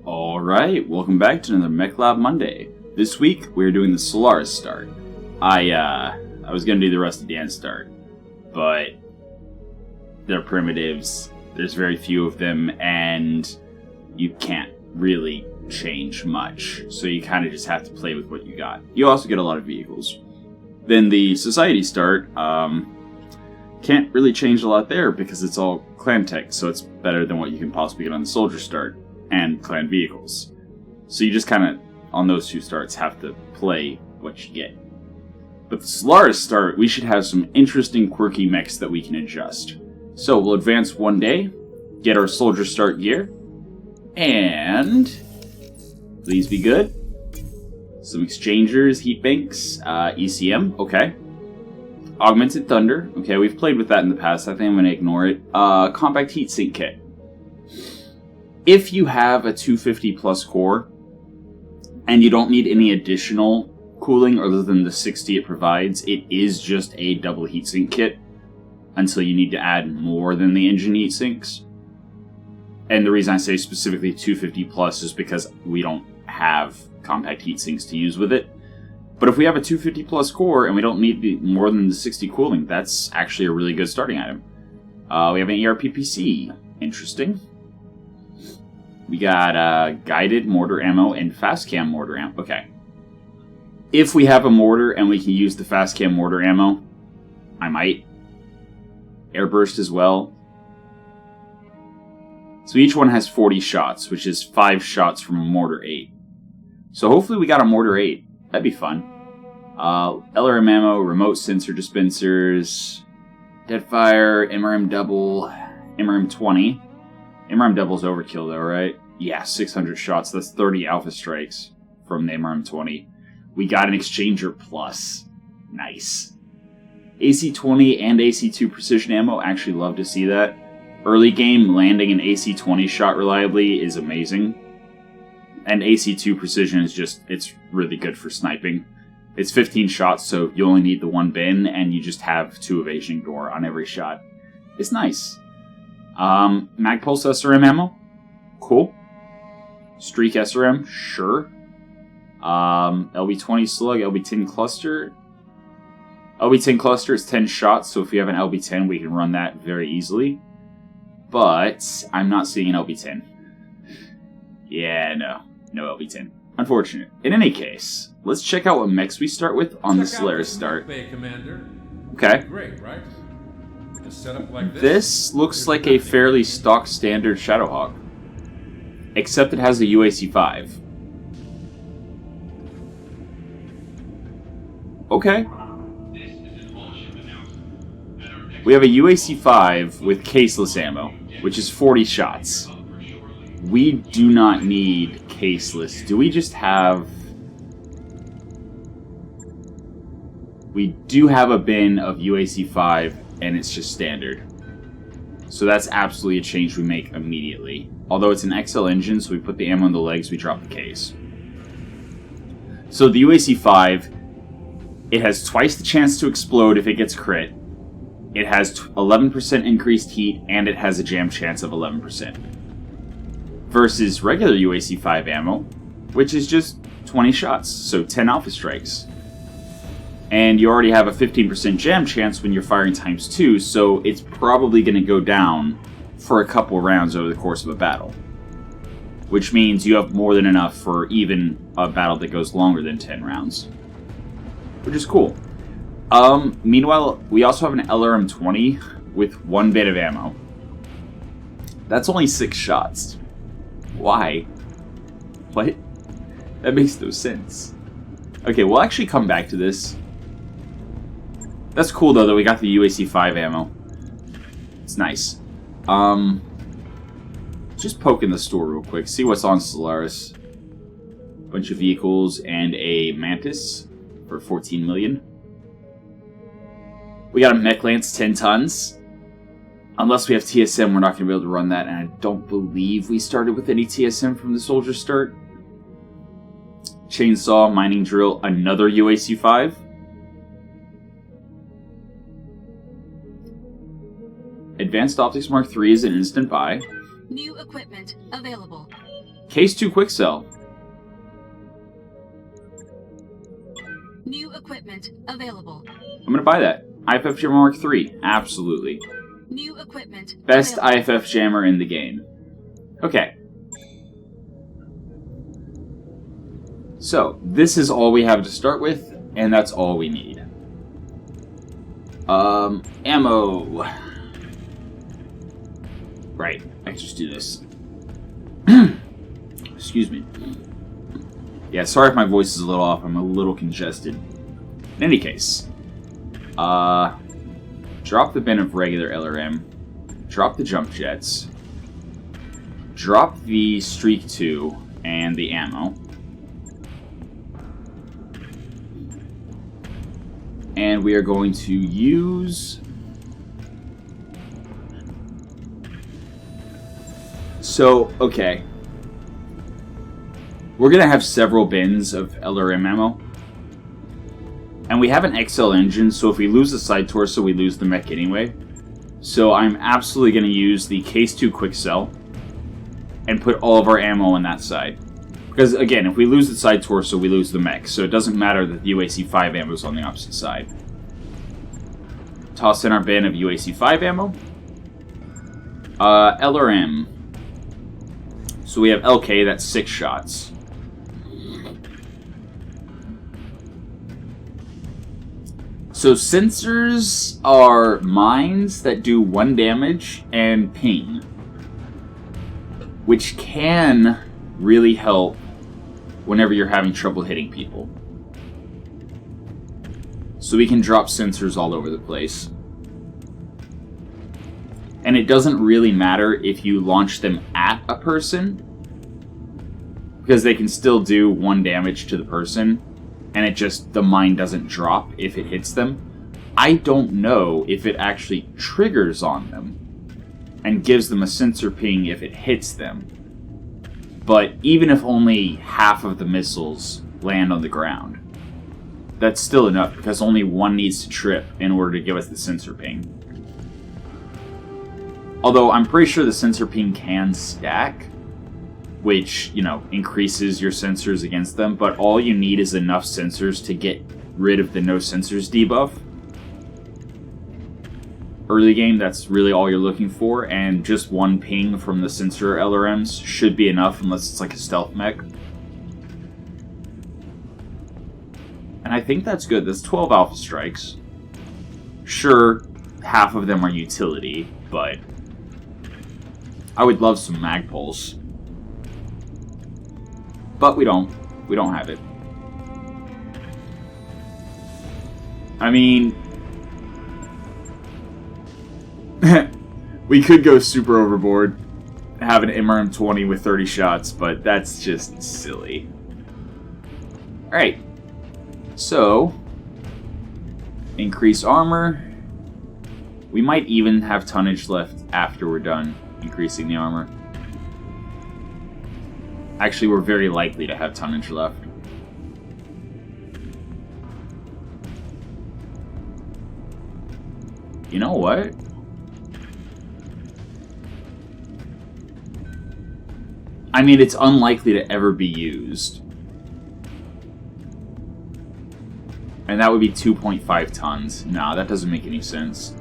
Alright, welcome back to another Mechlab Monday. This week, we're doing the Solaris start. I was gonna do the Rusty Dan start, but they're primitives, there's very few of them, and you can't really change much, so you kind of just have to play with what you got. You also get a lot of vehicles. Then the Society start, can't really change a lot there because it's all clan tech, so it's better than what you can possibly get on the Soldier start and clan vehicles. So you just kind of, on those two starts, have to play what you get. But the Solaris start, we should have some interesting quirky mechs that we can adjust. So we'll advance one day, get our Soldier start gear, and please be good. Some exchangers, heat banks, ECM, okay. Augmented Thunder, okay, we've played with that in the past, I think I'm going to ignore it. Compact Heatsink Kit. If you have a 250 plus core, and you don't need any additional cooling other than the 60 it provides, it is just a double heatsink kit until you need to add more than the engine heatsinks. And the reason I say specifically 250 plus is because we don't have compact heatsinks to use with it. But if we have a 250 plus core and we don't need more than the 60 cooling, that's actually a really good starting item. We have an ERPPC. Interesting. We got guided mortar ammo and fast cam mortar ammo. Okay. If we have a mortar and we can use the fast cam mortar ammo, I might. Airburst as well. So each one has 40 shots, which is 5 shots from a mortar 8. So hopefully we got a mortar 8. That'd be fun. LRM ammo, remote sensor dispensers, Deadfire, MRM double, MRM 20. MRM double's overkill though, right? Yeah, 600 shots. That's 30 alpha strikes from the MRM 20. We got an Exchanger Plus. Nice. AC-20 and AC-2 precision ammo. Actually love to see that. Early game, landing an AC-20 shot reliably is amazing. And AC-2 precision is just, it's really good for sniping. It's 15 shots, so you only need the one bin, and you just have 2 evasion door on every shot. It's nice. Magpulse SRM ammo? Cool. Streak SRM? Sure. LB-20 slug, LB-10 cluster. LB-10 cluster is 10 shots, so if we have an LB-10, we can run that very easily. But I'm not seeing an LB-10. Yeah, no LB-10. Unfortunate. In any case, let's check out what mechs we start with on the Solaris start. Okay. Great, right? Set up like this looks like a fairly stock standard Shadowhawk. Except it has a UAC-5. Okay. We have a UAC-5 with caseless ammo, which is 40 shots. We do not need caseless. Do we just have... We do have a bin of UAC-5, and it's just standard. So that's absolutely a change we make immediately. Although it's an XL engine, so we put the ammo in the legs, we drop the case. So the UAC-5, it has twice the chance to explode if it gets crit. It has 11% increased heat, and it has a jam chance of 11%. Versus regular UAC-5 ammo, which is just 20 shots, so 10 alpha strikes. And you already have a 15% jam chance when you're firing times 2, so it's probably going to go down for a couple rounds over the course of a battle. Which means you have more than enough for even a battle that goes longer than 10 rounds. Which is cool. Meanwhile, we also have an LRM 20 with 1 bit of ammo. That's only 6 shots. Why? What? That makes no sense. Okay, we'll actually come back to this. That's cool though that we got the UAC-5 ammo. It's nice. Just poke in the store real quick, see what's on Solaris. Bunch of vehicles and a Mantis for 14 million. We got a Mech Lance 10 tons. Unless we have TSM, we're not going to be able to run that, and I don't believe we started with any TSM from the Soldier start. Chainsaw, Mining Drill, another UAC-5. Advanced Optics Mark III is an instant buy. New equipment available. Case 2 quick sell. New equipment available. I'm gonna buy that. IFF Jammer Mark III. Absolutely. New equipment. Best available. IFF Jammer in the game. Okay. So, this is all we have to start with, and that's all we need. Ammo. Right, I can just do this. Excuse me. Yeah, sorry if my voice is a little off, I'm a little congested. In any case, drop the bin of regular LRM, drop the jump jets, drop the Streak 2 and the ammo, and we are going to use... So, okay. We're going to have several bins of LRM ammo. And we have an XL engine, so if we lose the side torso, we lose the mech anyway. So I'm absolutely going to use the Case 2 quick sell and put all of our ammo on that side. Because, again, if we lose the side torso, we lose the mech, so it doesn't matter that the UAC-5 ammo is on the opposite side. Toss in our bin of UAC-5 ammo. LRM. So we have LK, that's 6 shots. So sensors are mines that do 1 damage and ping, which can really help whenever you're having trouble hitting people. So we can drop sensors all over the place. And it doesn't really matter if you launch them at a person, because they can still do 1 damage to the person, and the mine doesn't drop if it hits them. I don't know if it actually triggers on them and gives them a sensor ping if it hits them. But even if only half of the missiles land on the ground, that's still enough, because only 1 needs to trip in order to give us the sensor ping. Although I'm pretty sure the sensor ping can stack, which, increases your sensors against them, but all you need is enough sensors to get rid of the no sensors debuff. Early game, that's really all you're looking for, and just 1 ping from the sensor LRMs should be enough unless it's like a stealth mech. And I think that's good. That's 12 alpha strikes. Sure, half of them are utility, but I would love some mag pulse. But we don't. We don't have it. I mean, we could go super overboard, have an MRM-20 with 30 shots, but that's just silly. Alright. So, increase armor. We might even have tonnage left after we're done increasing the armor. Actually, we're very likely to have tonnage left. You know what? I mean, it's unlikely to ever be used. And that would be 2.5 tons. Nah, that doesn't make any sense.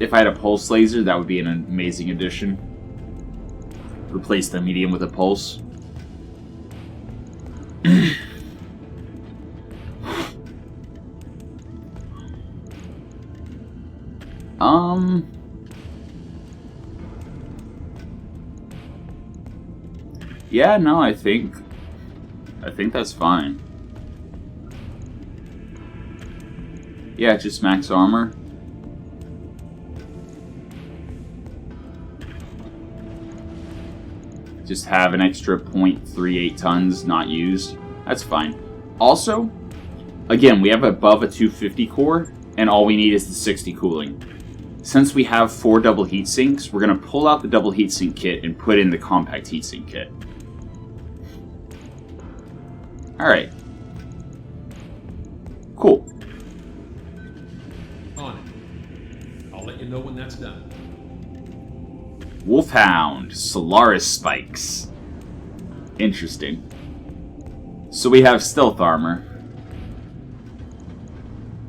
If I had a pulse laser, that would be an amazing addition. Replace the medium with a pulse. Yeah, no, I think that's fine. Yeah, just max armor. Just have an extra 0.38 tons not used. That's fine. Also, again, we have above a 250 core, and all we need is the 60 cooling. Since we have 4 double heat sinks, we're going to pull out the double heatsink kit and put in the compact heatsink kit. Alright. Cool. On it. I'll let you know when that's done. Wolfhound, Solaris spikes. Interesting. So we have stealth armor.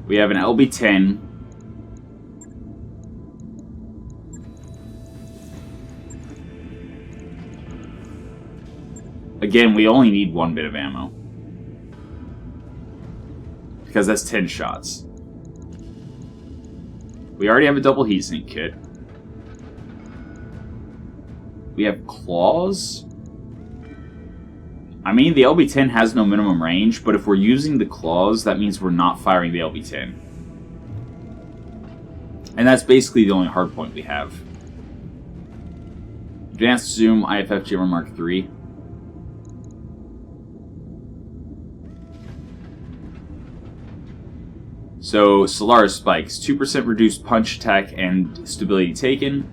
We have an LB-10. Again, we only need 1 bit of ammo. Because that's 10 shots. We already have a double heatsink kit. We have claws. I mean, the LB-10 has no minimum range, but if we're using the claws, that means we're not firing the LB-10. And that's basically the only hardpoint we have. Advanced Zoom IFF Jammer Mark III. So, Solaris spikes. 2% reduced punch attack and stability taken.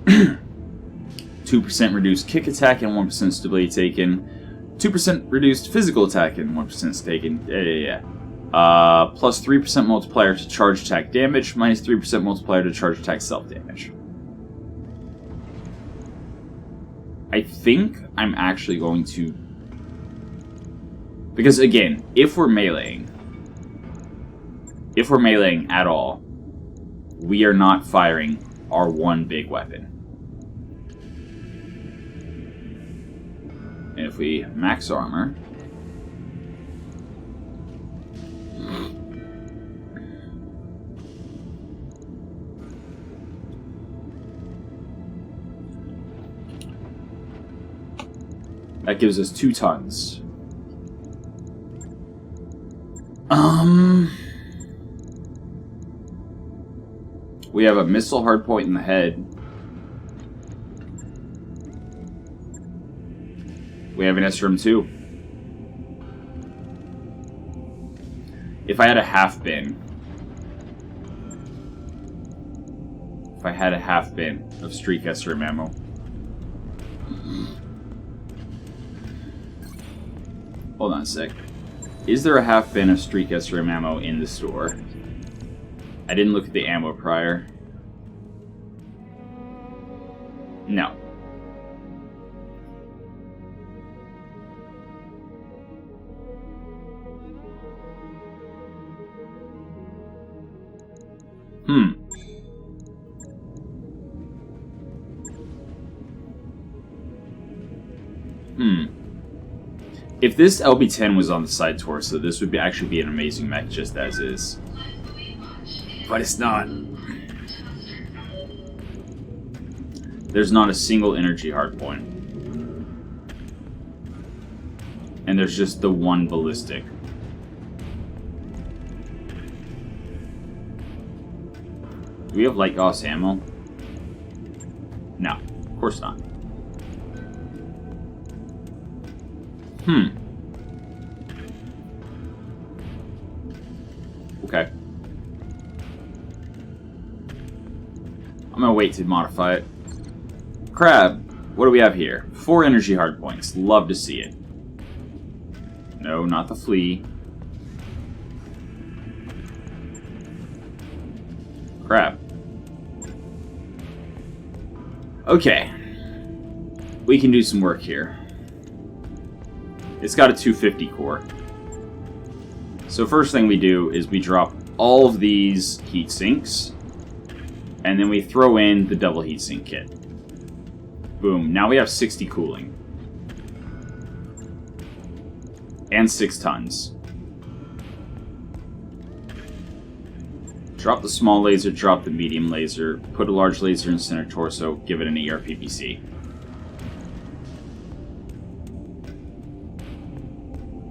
2% reduced kick attack and 1% stability taken. 2% reduced physical attack and 1% taken. Plus 3% multiplier to charge attack damage, minus 3% multiplier to charge attack self damage. I think I'm actually going to... Because again, if we're meleeing at all, we are not firing our one big weapon. And if we max armor, that gives us 2 tons. We have a missile hardpoint in the head. We have an SRM-2. If I had a half bin. If I had a half bin of streak SRM ammo. Hold on a sec. Is there a half bin of streak SRM ammo in the store? I didn't look at the ammo prior. No. If this LB-10 was on the side torso, this would actually be an amazing mech just as is. But it's not. There's not a single energy hardpoint. And there's just the one ballistic. Do we have light Gauss ammo? No, of course not. Okay. I'm gonna wait to modify it. Crab, what do we have here? 4 energy hardpoints. Love to see it. No, not the Flea. Crap. Okay. We can do some work here. It's got a 250 core. So first thing we do is we drop all of these heat sinks, and then we throw in the double heatsink kit. Boom. Now we have 60 cooling. And 6 tons. Drop the small laser, drop the medium laser, put a large laser in center torso, give it an ERPPC.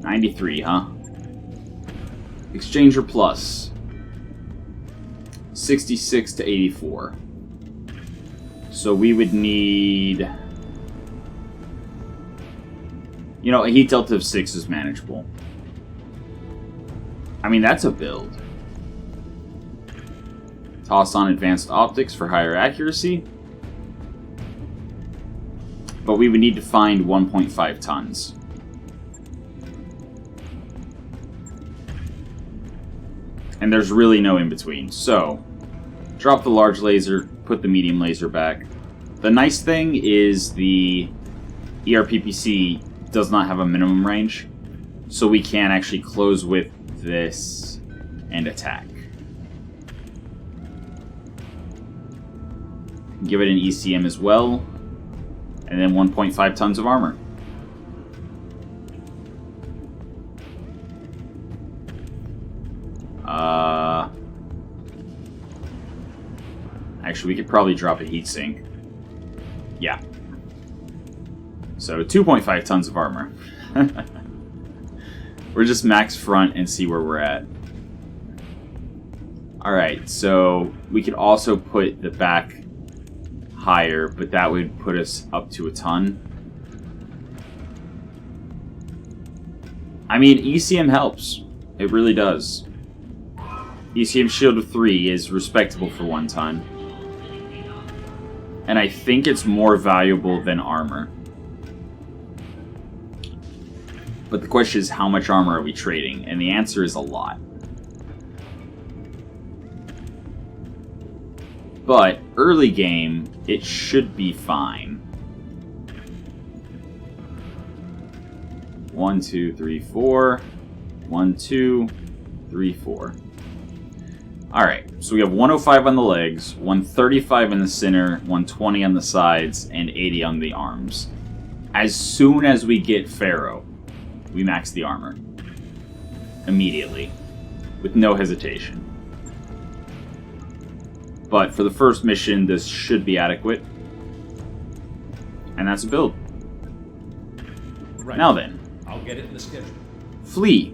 93, huh? Exchanger plus. 66 to 84. So we would need... You know, a heat delta of 6 is manageable. I mean, that's a build. Toss on advanced optics for higher accuracy. But we would need to find 1.5 tons. And there's really no in-between. So, drop the large laser, put the medium laser back. The nice thing is the ERPPC does not have a minimum range, so we can actually close with this and attack. Give it an ECM as well, and then 1.5 tons of armor. Actually, we could probably drop a heatsink. Yeah. So 2.5 tons of armor. We're just max front and see where we're at. Alright, so we could also put the back higher, but that would put us up to a ton. I mean, ECM helps. It really does. ECM shield of 3 is respectable for 1 ton. And I think it's more valuable than armor. But the question is, how much armor are we trading? And the answer is a lot. But early game, it should be fine. 1, 2, 3, 4. 1, 2, 3, 4. Alright, so we have 105 on the legs, 135 in the center, 120 on the sides, and 80 on the arms. As soon as we get Pharaoh, we max the armor. Immediately. With no hesitation. But for the first mission, this should be adequate. And that's a build. Right. Now then. I'll get it in the schedule. Flea.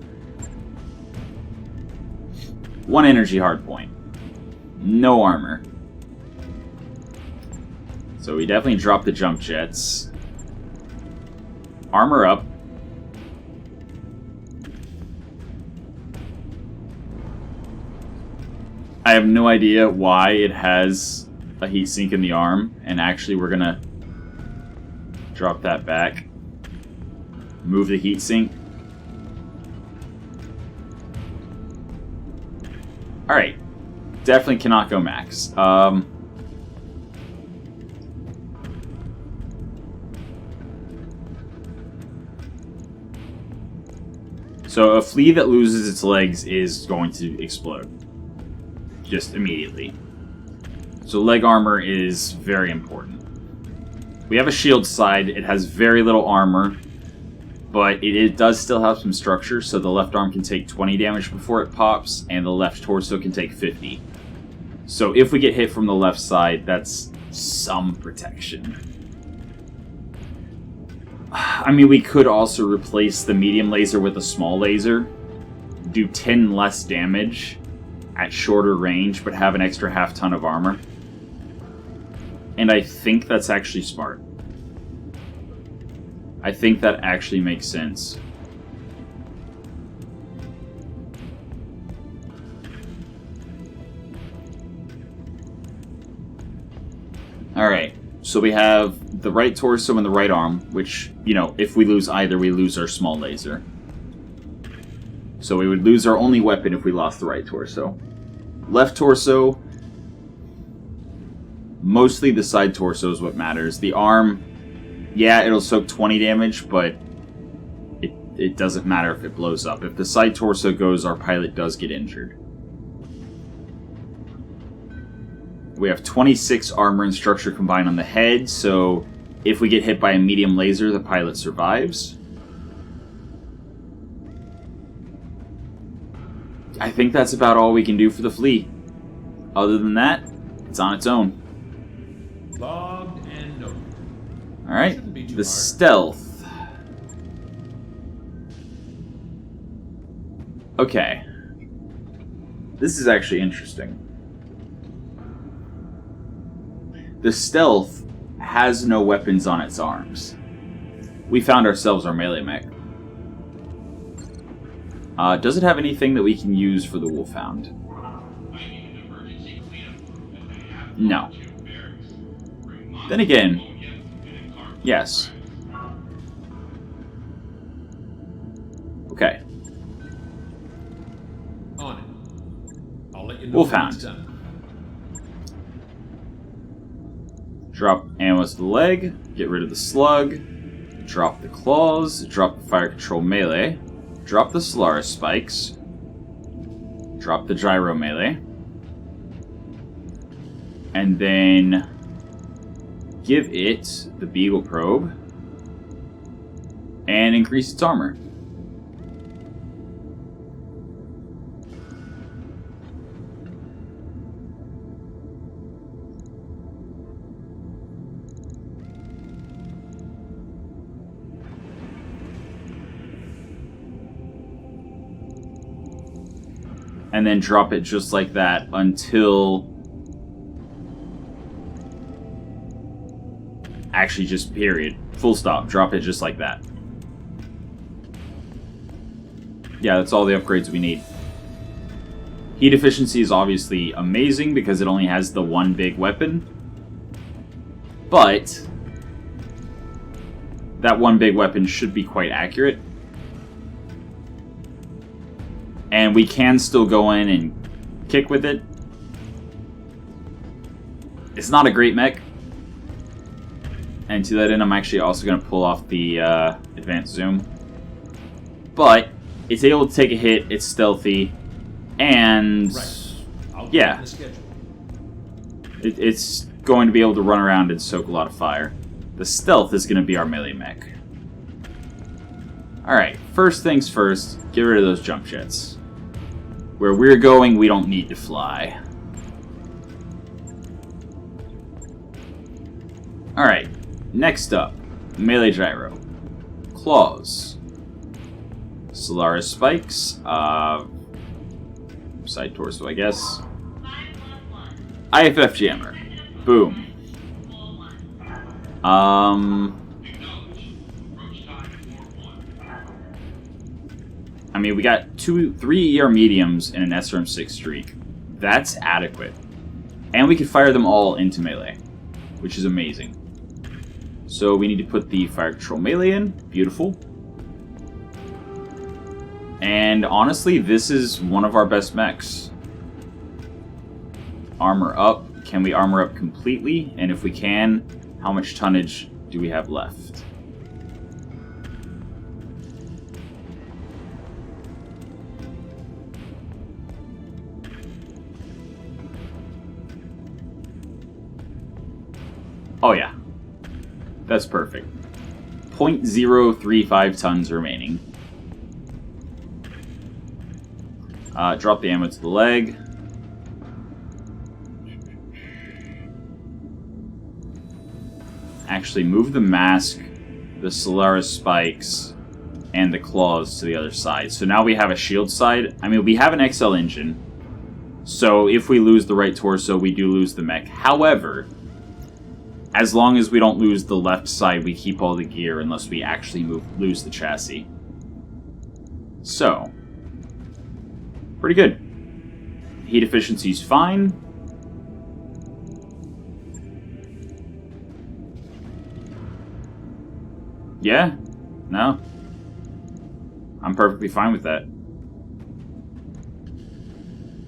1 energy hardpoint. No armor. So we definitely drop the jump jets. Armor up. I have no idea why it has a heatsink in the arm, and actually we're gonna drop that back. Move the heatsink. Alright. Definitely cannot go max. So a Flea that loses its legs is going to explode. Just immediately. So leg armor is very important. We have a shield side. It has very little armor, but it does still have some structure, so the left arm can take 20 damage before it pops, and the left torso can take 50. So if we get hit from the left side, that's some protection. I mean, we could also replace the medium laser with a small laser, do 10 less damage at shorter range, but have an extra half ton of armor. And I think that's actually smart. I think that actually makes sense. Alright, so we have the right torso and the right arm, which, you know, if we lose either, we lose our small laser. So we would lose our only weapon if we lost the right torso. Left torso, mostly the side torso is what matters. The arm, yeah, it'll soak 20 damage, but it doesn't matter if it blows up. If the side torso goes, our pilot does get injured. We have 26 armor and structure combined on the head, so if we get hit by a medium laser, the pilot survives. I think that's about all we can do for the Flea. Other than that, it's on its own. Logged and noted. Alright, Shouldn't be too the hard. stealth. Okay. This is actually interesting. The stealth has no weapons on its arms. We found ourselves our melee mech. Does it have anything that we can use for the Wolfhound? No. Then again, yes. Okay. On it. I'll let you know Wolfhound. when it's done. Drop ammo to the leg, get rid of the slug, drop the claws, drop the fire control melee, drop the Solaris spikes, drop the gyro melee, and then give it the beagle probe and increase its armor. And then drop it just like that until... Actually, just period. Full stop. Drop it just like that. Yeah, that's all the upgrades we need. Heat efficiency is obviously amazing because it only has the one big weapon. But that one big weapon should be quite accurate. And we can still go in and kick with it. It's not a great mech. And to that end, I'm actually also going to pull off the advanced zoom. But it's able to take a hit, it's stealthy, and yeah, it's going to be able to run around and soak a lot of fire. The stealth is going to be our melee mech. Alright, first things first, get rid of those jump jets. Where we're going, we don't need to fly. Alright, next up, melee gyro. Claws. Solaris spikes. Side torso, I guess. IFF jammer. Boom. I mean, we got 3 ER mediums and an SRM6 streak. That's adequate. And we can fire them all into melee, which is amazing. So we need to put the fire control melee in. Beautiful. And honestly, this is one of our best mechs. Armor up. Can we armor up completely? And if we can, how much tonnage do we have left? Oh yeah, that's perfect. 0.035 tons remaining. Drop the ammo to the leg. Actually, move the mask, the Solaris spikes, and the claws to the other side. So now we have a shield side. I mean, we have an XL engine. So if we lose the right torso, we do lose the mech. However, as long as we don't lose the left side, we keep all the gear unless we actually lose the chassis. So, pretty good. Heat efficiency's fine. Yeah? No? I'm perfectly fine with that.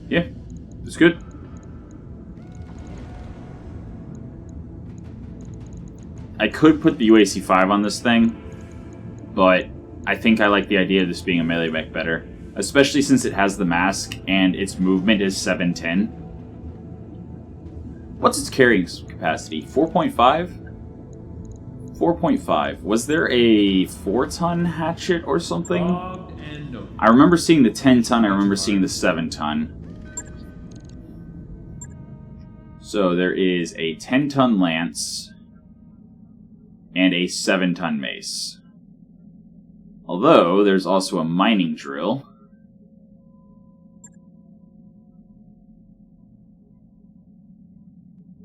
Yeah, it's good. I could put the UAC-5 on this thing, but I think I like the idea of this being a melee mech better, especially since it has the mask and its movement is 710. What's its carrying capacity? 4.5? 4.5. Was there a 4-ton hatchet or something? I remember seeing the 10-ton, I remember seeing the 7-ton. So there is a 10-ton lance and a 7-ton mace. Although, there's also a mining drill.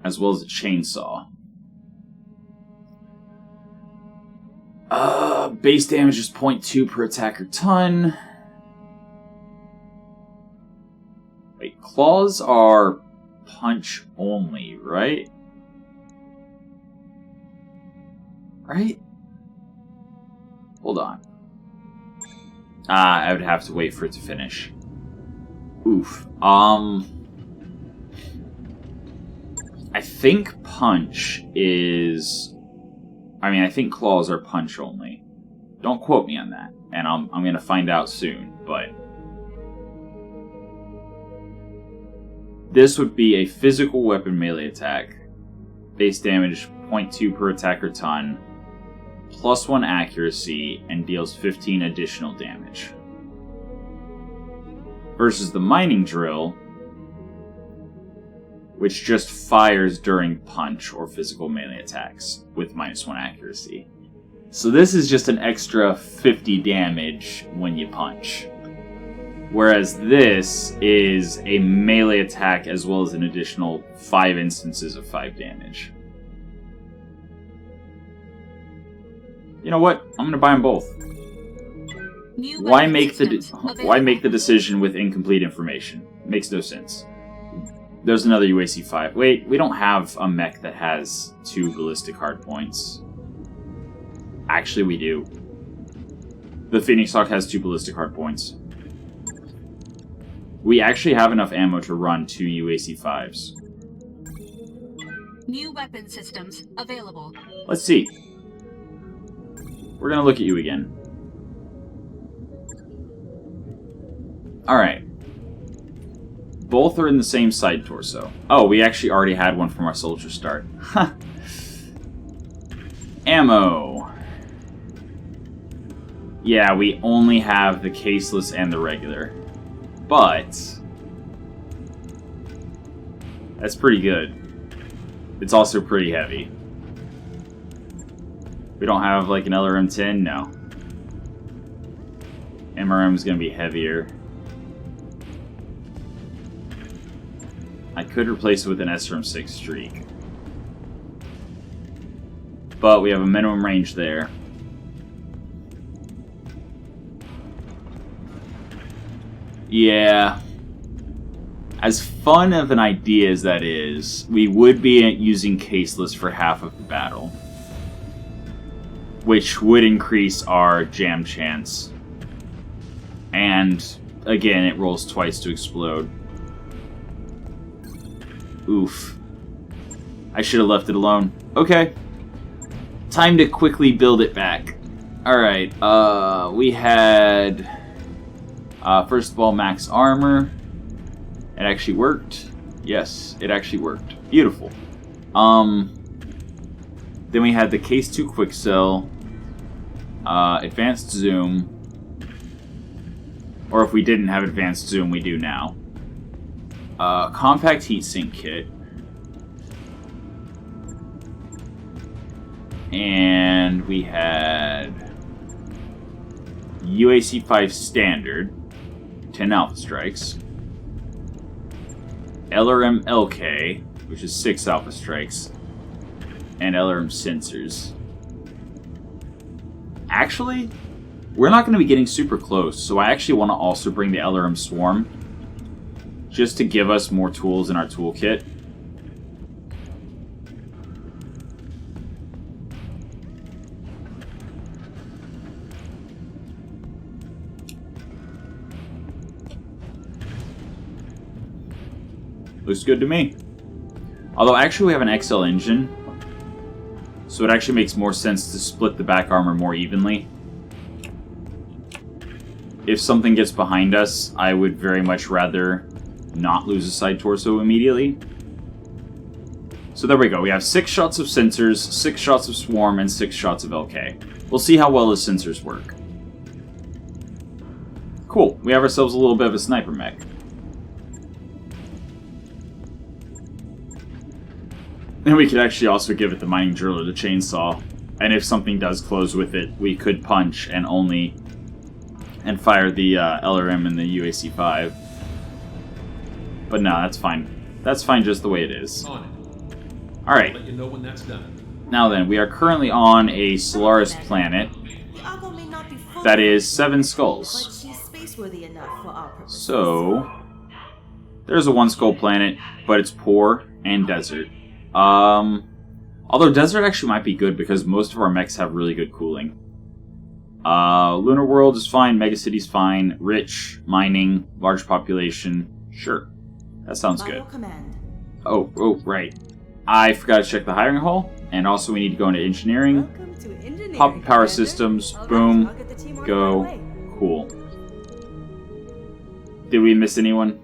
As well as a chainsaw. Base damage is 0.2 per attacker ton. Wait, claws are punch only, right? Right? Hold on. I would have to wait for it to finish. Oof. I think punch is... I mean, I think claws are punch only. Don't quote me on that. And I'm going to find out soon, but... This would be a physical weapon melee attack. Base damage 0.2 per attack or ton. +1 accuracy, and deals 15 additional damage. Versus the mining drill, which just fires during punch or physical melee attacks with -1 accuracy. So this is just an extra 50 damage when you punch. Whereas this is a melee attack as well as an additional 5 instances of 5 damage. You know what? I'm going to buy them both. Why make the decision with incomplete information? Makes no sense. There's another UAC 5. Wait, we don't have a mech that has 2 ballistic hardpoints. Actually, we do. The Phoenix Hawk has 2 ballistic hardpoints. We actually have enough ammo to run 2 UAC 5s. New weapon systems available. Let's see. We're gonna look at you again. Alright. Both are in the same side torso. Oh, we actually already had one from our soldier start. Huh. Ammo. Yeah, we only have the caseless and the regular. But that's pretty good. It's also pretty heavy. We don't have like an LRM-10? No. MRM is going to be heavier. I could replace it with an SRM-6 Streak. But we have a minimum range there. Yeah. As fun of an idea as that is, we would be using caseless for half of the battle. Which would increase our jam chance. And, again, it rolls twice to explode. Oof. I should have left it alone. Okay. Time to quickly build it back. Alright, we had... first of all, max armor. It actually worked. Yes, it actually worked. Beautiful. Then we had the Case 2 Quick Cell, Advanced Zoom, or if we didn't have Advanced Zoom, we do now. Compact Heatsink Kit, and we had UAC 5 Standard, 10 Alpha Strikes, LRM LK, which is 6 Alpha Strikes, and LRM Sensors. Actually, we're not going to be getting super close, so I actually want to also bring the LRM Swarm, just to give us more tools in our toolkit. Looks good to me. Although actually we have an XL engine, so it actually makes more sense to split the back armor more evenly. If something gets behind us, I would very much rather not lose a side torso immediately. So there we go. We have 6 shots of sensors, 6 shots of swarm, and 6 shots of LK. We'll see how well the sensors work. Cool. We have ourselves a little bit of a sniper mech. And we could actually also give it the mining drill or the chainsaw. And if something does close with it, we could punch and fire the LRM and the UAC 5. But no, that's fine. That's fine just the way it is. On it. Alright. Let you know when that's done. Now then, we are currently on a Solaris planet that is 7 skulls. So, there's a 1 skull planet, but it's poor and desert. Although desert actually might be good because most of our mechs have really good cooling. Lunar World is fine, Megacity's fine, rich, mining, large population, sure. That sounds good. Oh, right. I forgot to check the hiring hall, and also we need to go into engineering. Welcome to engineering, Pop the power Commander. systems. All right, Boom. I'll get the team on Go. their way. Cool. Did we miss anyone?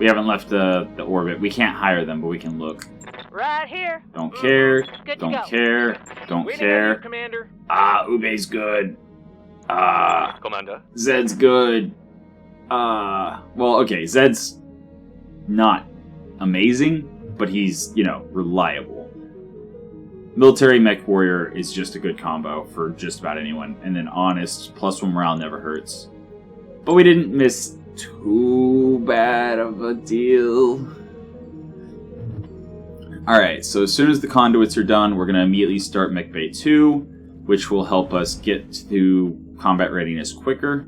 We haven't left the orbit. We can't hire them, but we can look. Right here. Don't care. Good to Don't go. care. Don't Waiting on care. you, Commander. Ube's good. Commander. Zed's good. Well, okay, Zed's not amazing, but he's, reliable. Military Mech Warrior is just a good combo for just about anyone. And then Honest, +1 morale never hurts. But we didn't miss too bad of a deal. Alright, so as soon as the conduits are done, we're going to immediately start Mech Bay 2, which will help us get to combat readiness quicker.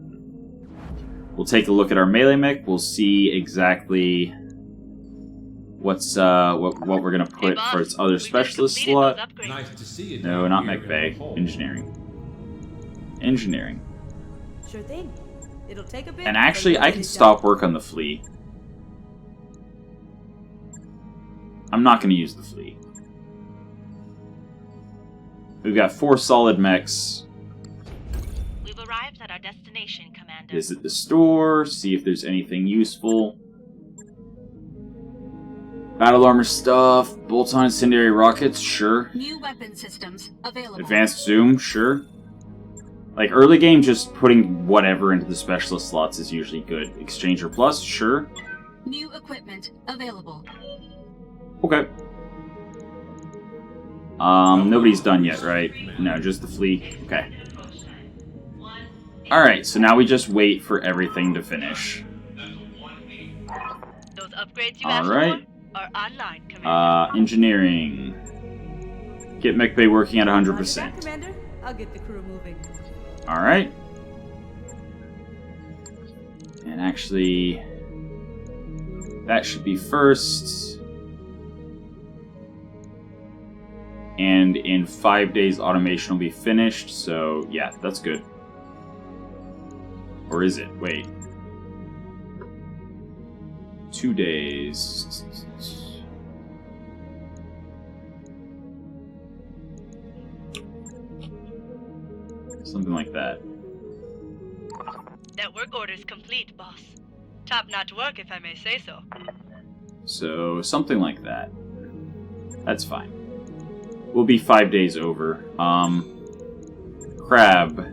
We'll take a look at our melee mech. We'll see exactly what's what we're going to put for its other specialist slot. Nice to see you. No, down not here Mech in Bay. the hole. Engineering. Engineering. Sure thing. It'll take a bit. And but actually, you'll I get can it stop done. work on the Flea. I'm not going to use the Flea. We've got 4 solid mechs. We've arrived at our destination, Commander. Visit the store, see if there's anything useful. Battle armor stuff, bolt-on incendiary rockets, sure. New weapon systems available. Advanced zoom, sure. Like, early game, just putting whatever into the specialist slots is usually good. Exchanger plus, sure. New equipment available. Okay. Nobody's done yet, right? No, just the Flea. Okay. Alright, so now we just wait for everything to finish. Those upgrades you asked Alright. for are online, Commander. Engineering. Get Mech Bay working at Roger that, 100%. Commander. I'll get the crew moving. Alright. And actually, that should be first. And in 5 days, automation will be finished, so yeah, that's good. Or is it? Wait. 2 days. Something like that. That work order's complete, boss. Top-notch work, if I may say so. So, something like that. That's fine. We'll be 5 days over. Crab.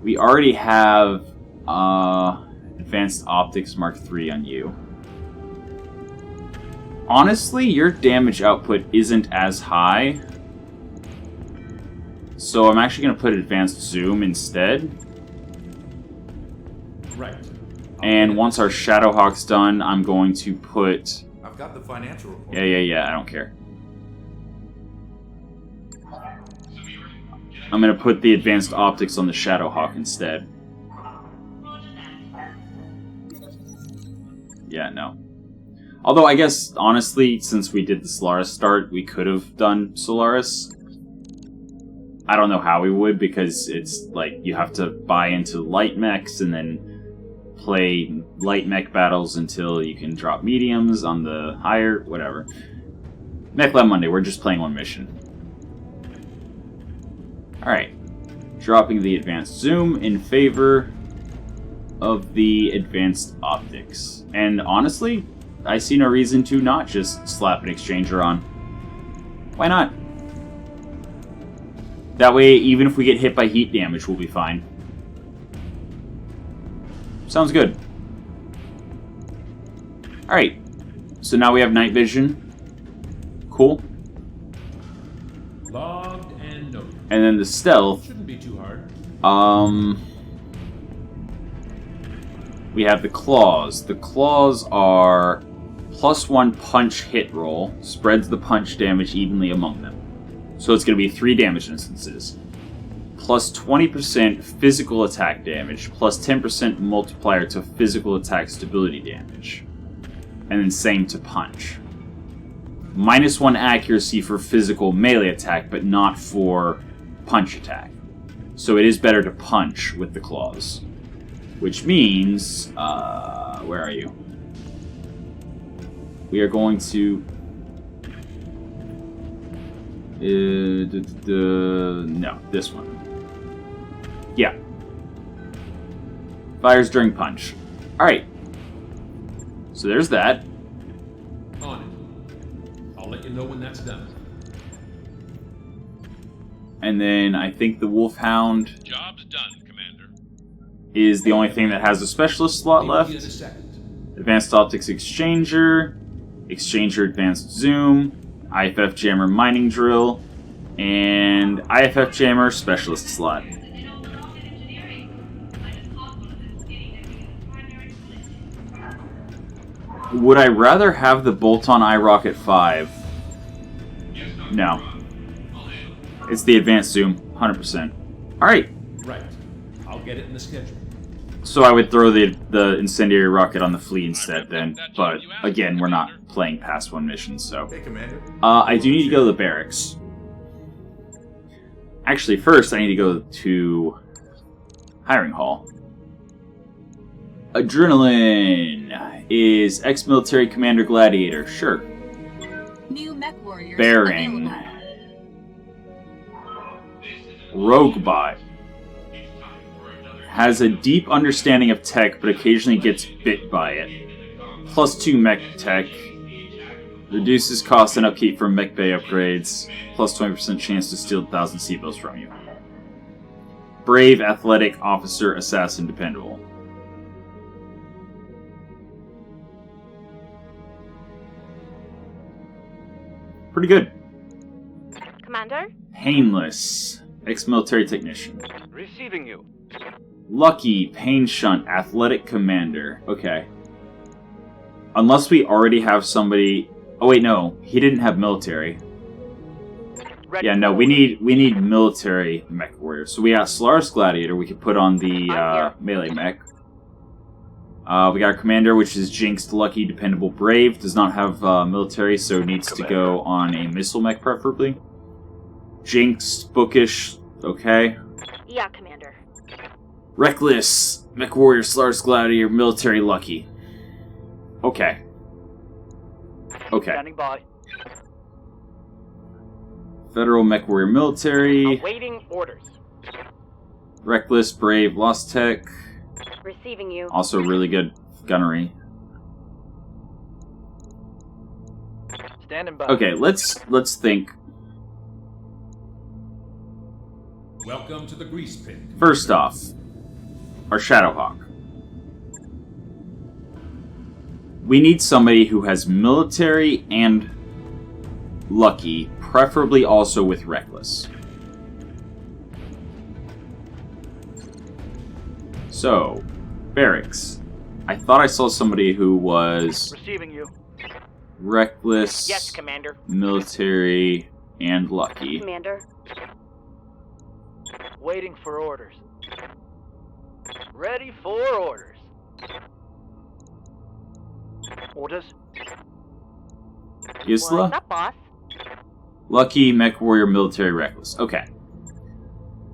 We already have Advanced Optics Mark III on you. Honestly, your damage output isn't as high. So I'm actually going to put Advanced Zoom instead. Right. And once our Shadowhawk's done, I'm going to put... I've got the financial report. Yeah, I don't care. I'm going to put the Advanced Optics on the Shadowhawk instead. Yeah, no. Although, I guess, honestly, since we did the Solaris start, we could have done Solaris. I don't know how we would, because it's, like, you have to buy into light mechs and then play light mech battles until you can drop mediums on the higher, whatever. Mechlab Monday, we're just playing one mission. Alright. Dropping the advanced zoom in favor of the advanced optics. And honestly, I see no reason to not just slap an exchanger on. Why not? That way, even if we get hit by heat damage, we'll be fine. Sounds good. Alright. So now we have night vision. Cool. Logged and noted. And then the stealth. Shouldn't be too hard. We have the claws. The claws are +1 punch hit roll, spreads the punch damage evenly among them. So it's going to be 3 damage instances. Plus 20% physical attack damage, plus 10% multiplier to physical attack stability damage. And then same to punch. -1 accuracy for physical melee attack, but not for punch attack. So it is better to punch with the claws. Which means, where are you? We are going to No, this one. Yeah. Fires during punch. Alright. So there's that. On it. I'll let you know when that's done. And then I think the Wolfhound Job's done, Commander. is the only thing that has a specialist slot Be left. with you in a second. Advanced Optics Exchanger, Exchanger Advanced Zoom, IFF Jammer Mining Drill, and IFF Jammer Specialist slot. Would I rather have the Bolt-on iRocket 5? No. It's the Advanced Zoom, 100%. Alright, Right. I'll get it in the schedule. so I would throw the Incendiary Rocket on the Flea instead then, but again, we're not playing past one mission, so... Hey, Commander. I do need to go to the barracks. Actually, first I need to go to Hiring Hall. Adrenaline is ex-military commander gladiator. Sure. New mech warriors Bearing. available. Roguebot. Has a deep understanding of tech, but occasionally gets bit by it. +2 mech tech. Reduces cost and upkeep from mech bay upgrades. +20% chance to steal 1,000 C-bills from you. Brave, athletic, officer, assassin, dependable. Pretty good. Commander? Painless, ex-military technician. Receiving you. Lucky, pain shunt, athletic commander. Okay. Unless we already have somebody... Oh wait, no. He didn't have military. Ready Yeah, no, for we need military mech warrior. So we got Solaris Gladiator we could put on the I'm here. melee mech. We got a commander, which is Jinxed, Lucky, Dependable, Brave. Does not have military, so needs to go on a missile mech preferably. Jinxed, Bookish, okay. Yeah, Commander. Reckless, mech warrior, Solaris Gladiator, military, Lucky. Okay. Okay. Standing by. Federal mech warrior, military. Awaiting orders. Reckless, Brave, Lost Tech. Receiving you. Also really good gunnery. Standing by. Okay, let's think. Welcome to the grease pit. First off, our Shadowhawk. We need somebody who has military and lucky, preferably also with reckless. So, barracks. I thought I saw somebody who was Receiving you. reckless, Yes, Commander. military, and lucky. Commander. Waiting for orders. Ready for orders. Orders? Gisla? What's up, boss? Lucky, mech warrior, military, reckless. Okay.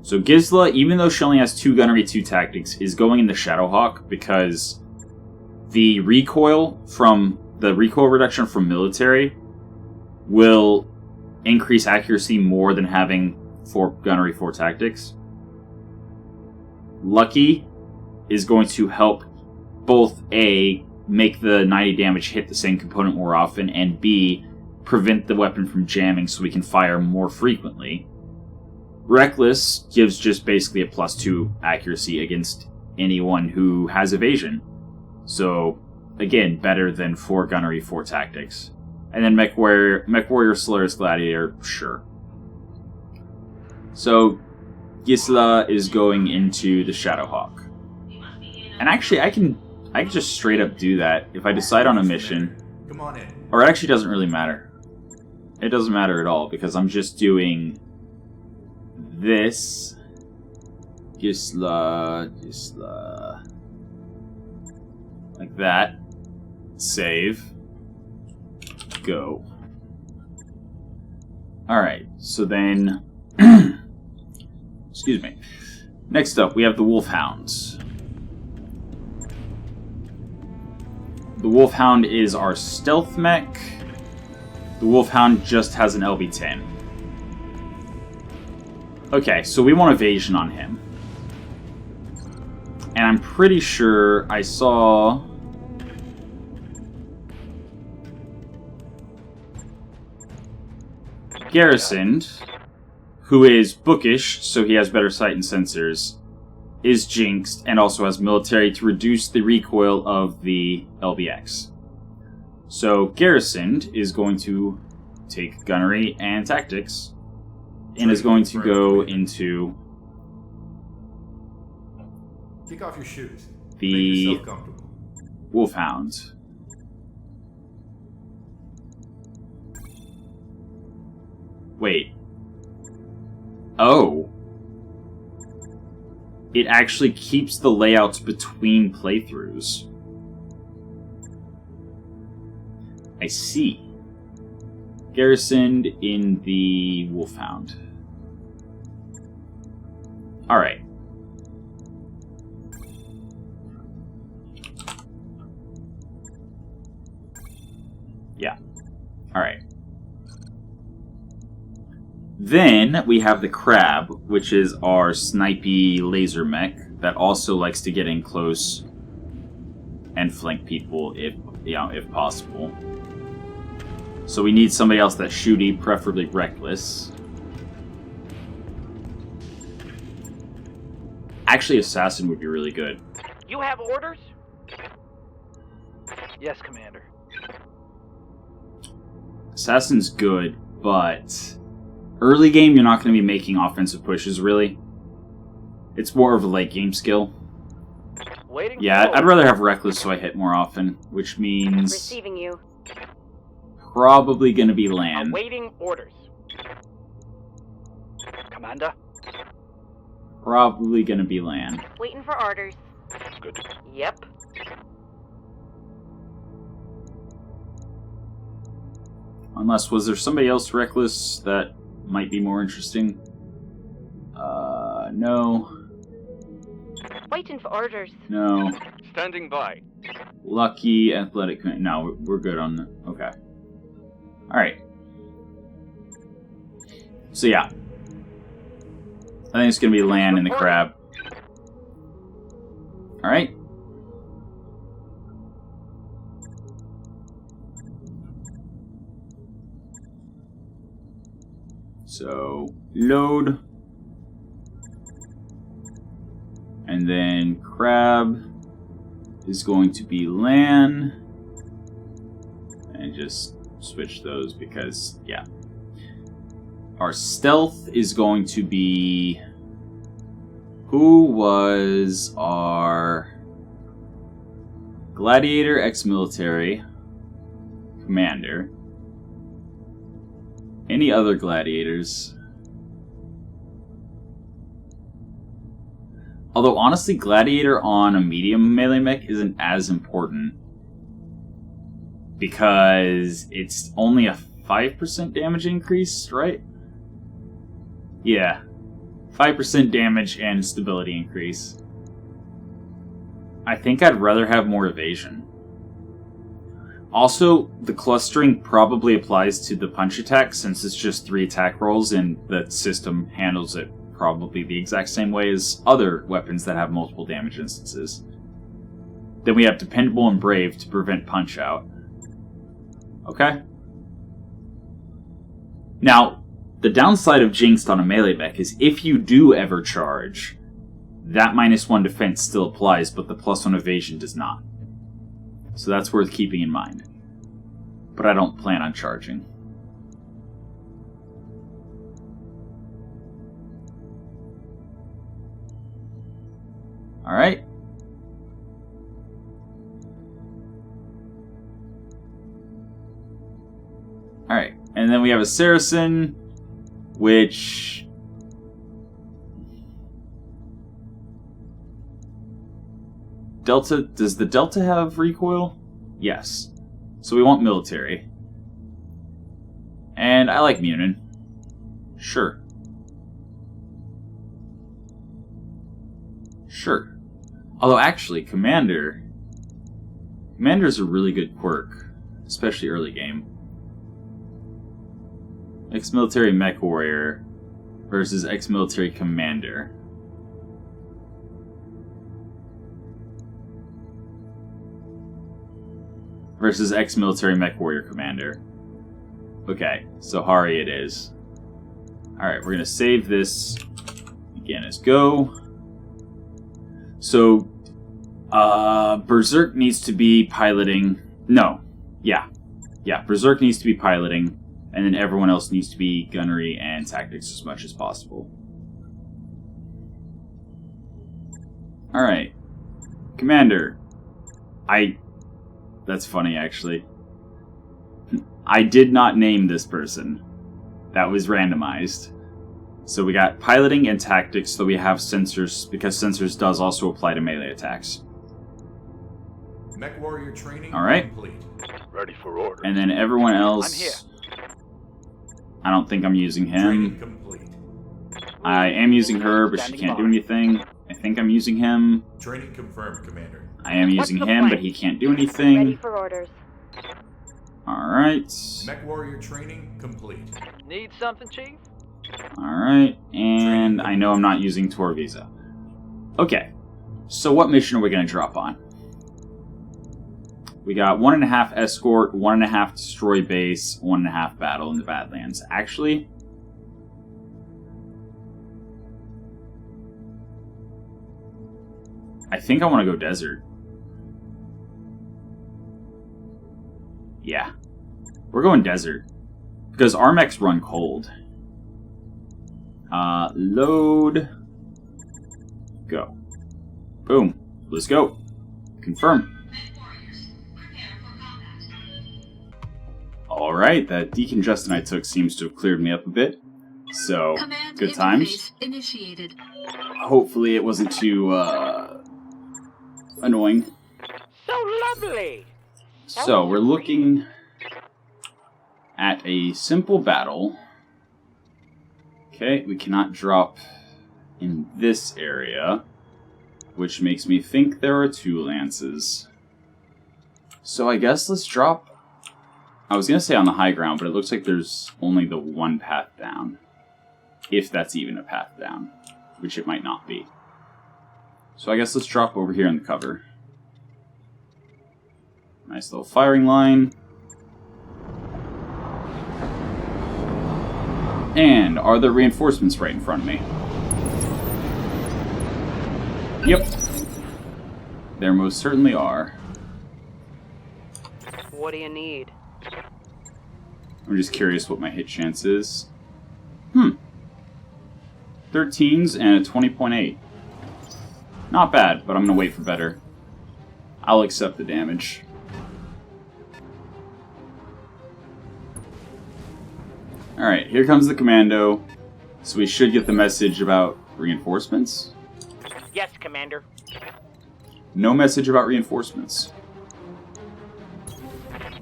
So Gisla, even though she only has 2 gunnery, 2 tactics, is going into Shadowhawk because the recoil reduction from military will increase accuracy more than having 4 gunnery, 4 tactics. Lucky is going to help both A, make the 90 damage hit the same component more often, and B, prevent the weapon from jamming so we can fire more frequently. Reckless gives just basically a +2 accuracy against anyone who has evasion. So, again, better than 4 gunnery, 4 tactics. And then Mech Warrior Solaris Gladiator, sure. So, Gisla is going into the Shadowhawk. And actually, I can just straight up do that if I decide on a mission. Come on in. Or it actually doesn't really matter. It doesn't matter at all, because I'm just doing this. Gisla. Like that. Save. Go. Alright, so then... Excuse me. Next up, we have the Wolfhounds. The Wolfhound is our stealth mech. The Wolfhound just has an LB-10. Okay, so we want evasion on him. And I'm pretty sure I saw... Garrisoned, who is bookish, so he has better sight and sensors, is jinxed, and also has military to reduce the recoil of the LBX. So Garrisoned is going to take gunnery and tactics, and is going to go into Take off your shoes. the Make yourself comfortable. Wolfhound. Wait. Oh. It actually keeps the layouts between playthroughs. I see. Garrisoned in the Wolfhound. Alright. Yeah. Alright. Then we have the Crab, which is our snipey laser mech that also likes to get in close and flank people if possible. So we need somebody else that's shooty, preferably reckless. Actually, assassin would be really good. You have orders? Yes, Commander. Assassin's good, but early game you're not going to be making offensive pushes, really. It's more of a late game skill. Waiting. Yeah, for I'd rather have reckless so I hit more often, which means Receiving you. probably going to be land. Awaiting orders. Commander. Probably going to be land. Waiting for orders. Good. Yep. Unless, was there somebody else reckless that might be more interesting? No. Waiting for orders. No. Standing by. Lucky, athletic, no, we're good on that. Okay. Alright. So yeah. I think it's going to be land in the Crab. Alright. So, load. And then Crab is going to be LAN. And just switch those because, yeah. Our stealth is going to be... Who was our gladiator ex-military commander? Any other gladiators? Although, honestly, gladiator on a medium melee mech isn't as important. Because it's only a 5% damage increase, right? Yeah. 5% damage and stability increase. I think I'd rather have more evasion. Also, the clustering probably applies to the punch attack since it's just 3 attack rolls and the system handles it probably the exact same way as other weapons that have multiple damage instances. Then we have Dependable and Brave to prevent punch out. Okay. Now, the downside of Jinxed on a melee mech is if you do ever charge, that -1 defense still applies, but the +1 evasion does not. So that's worth keeping in mind. But I don't plan on charging. Alright. Alright, and then we have a Saracen, which... Delta, does the Delta have recoil? Yes. So we want military. And I like Munin. Sure. Sure. Although actually, Commander's a really good quirk. Especially early game. Ex-military mech warrior. versus ex-military commander. Versus ex-military mech warrior commander. Okay, so Hari it is. Alright, we're gonna save this again as go. So, Berserk needs to be piloting. No, yeah, Berserk needs to be piloting, and then everyone else needs to be gunnery and tactics as much as possible. Alright, Commander. That's funny, actually. I did not name this person. That was randomized. So we got piloting and tactics, so we have sensors, because sensors does also apply to melee attacks. Mech warrior training complete. Ready for orders. And then everyone else... I'm here. I don't think I'm using Training him. complete. I am using her, but she can't do anything. I think I'm using him. Training confirmed, Commander. I am using the him, plan? but he can't do anything. Ready for orders. Alright. Mech warrior training complete. Need something, Chief? Alright, and I know I'm not using tour visa. Okay, so what mission are we going to drop on? We got 1.5 escort, 1.5 destroy base, 1.5 battle in the Badlands. Actually, I think I want to go desert. Yeah, we're going desert because our mechs run cold. Load. Go. Boom. Let's go. Confirm. Alright, that decongestant I took seems to have cleared me up a bit. So, Command good times. interface initiated. Hopefully it wasn't too, annoying. So lovely! So, we're looking at a simple battle. Okay, we cannot drop in this area, which makes me think there are 2 lances. So I guess let's drop... I was going to say on the high ground, but it looks like there's only the one path down. If that's even a path down, which it might not be. So I guess let's drop over here in the cover. Nice little firing line. And are there reinforcements right in front of me? Yep. There most certainly are. What do you need? I'm just curious what my hit chance is. 13s and a 20.8. Not bad, but I'm gonna wait for better. I'll accept the damage. Alright, here comes the commando. So we should get the message about reinforcements. Yes, Commander. No message about reinforcements.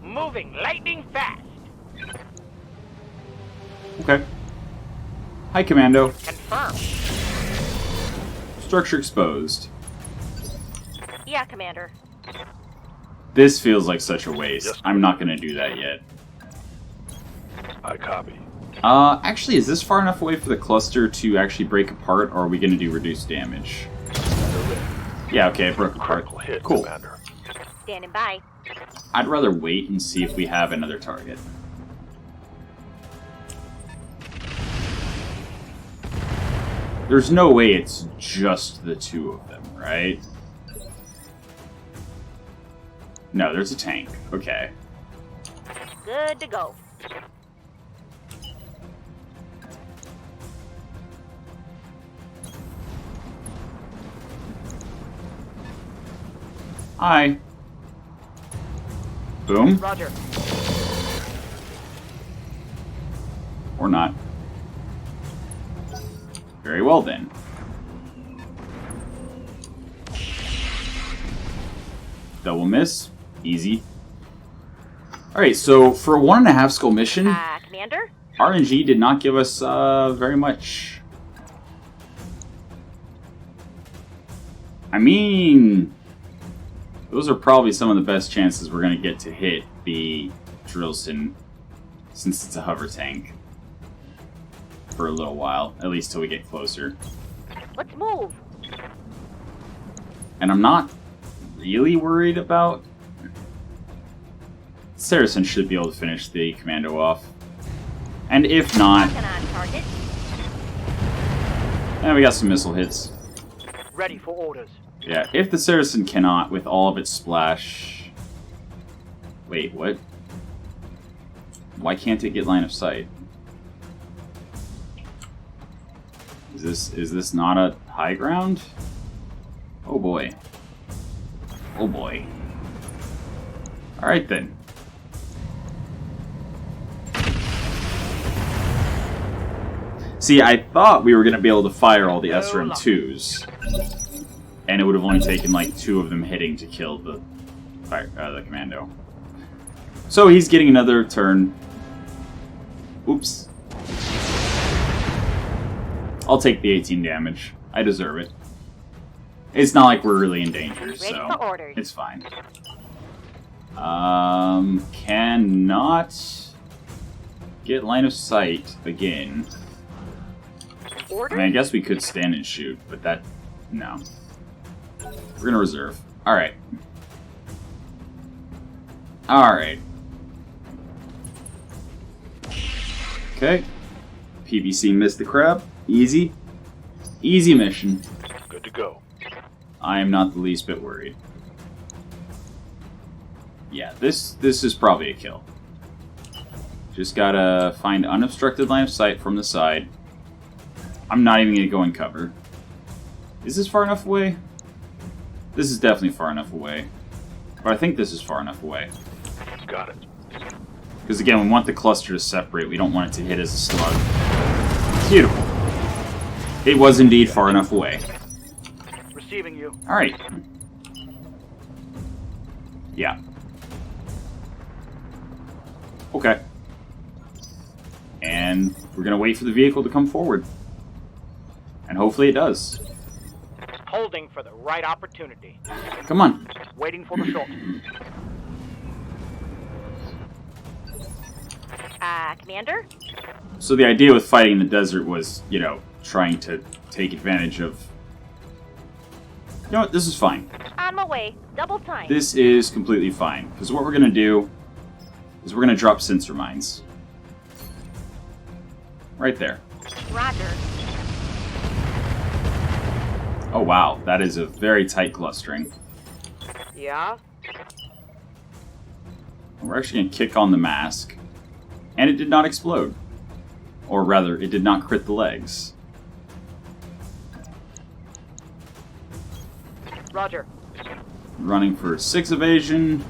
Moving lightning fast. Okay. Hi, commando. Confirm. Structure exposed. Yeah, Commander. This feels like such a waste. I'm not gonna do that yet. I copy. Actually, is this far enough away for the cluster to actually break apart, or are we gonna do reduced damage? Yeah, okay, it broke apart. Cool. Standing by. I'd rather wait and see if we have another target. There's no way it's just the 2 of them, right? No, there's a tank. Okay. Good to go. Hi. Boom. Roger. Or not. Very well then. Double miss. Easy. Alright, so for a 1.5 skull mission, Commander? RNG did not give us very much. I mean, those are probably some of the best chances we're going to get to hit the Drillson, since it's a hover tank. for a little while, at least till we get closer. Let's move. And I'm not really worried about... Saracen should be able to finish the commando off. And if not... Locking on target. Yeah, we got some missile hits. Ready for orders. Yeah, if the Saracen cannot, with all of its splash... Wait, what? Why can't it get line of sight? Is this not a high ground? Oh boy. Oh boy. Alright then. See, I thought we were going to be able to fire all the SRM-2s. And it would have only taken like 2 of them hitting to kill the commando. So he's getting another turn. Oops. I'll take the 18 damage. I deserve it. It's not like we're really in danger, so it's fine. Cannot get line of sight again. I mean, I guess we could stand and shoot, but that... no. We're gonna reserve. Alright. Alright. Okay. PBC missed the crab. Easy. Easy mission. Good to go. I am not the least bit worried. Yeah, this is probably a kill. Just gotta find unobstructed line of sight from the side. I'm not even gonna go in cover. Is this far enough away? This is definitely far enough away. But I think this is far enough away. Got it. Because again, we want the cluster to separate. We don't want it to hit as a slug. Beautiful. It was indeed far enough away. Receiving you. Alright. Yeah. Okay. And we're gonna wait for the vehicle to come forward. And hopefully it does. Holding for the right opportunity. Come on. Waiting for the shot. Commander? So the idea with fighting in the desert was, you know, trying to take advantage of... You know what? This is fine. On my way. Double time. This is completely fine. Because what we're going to do is we're going to drop sensor mines. Right there. Roger. Oh wow, that is a very tight clustering. Yeah? We're actually going to kick on the mask. And it did not explode. Or rather, it did not crit the legs. Roger. Running for 6 evasion.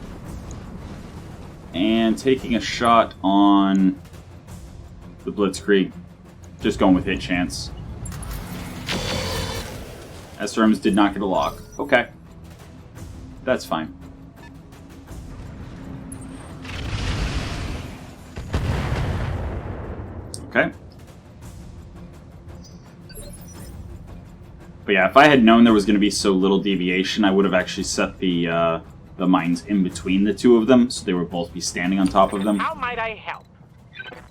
And taking a shot on the Blitzkrieg. Just going with hit chance. SRMs did not get a lock. Okay. That's fine. Okay. But yeah, if I had known there was going to be so little deviation, I would have actually set the mines in between the 2 of them, so they would both be standing on top of them. How might I help?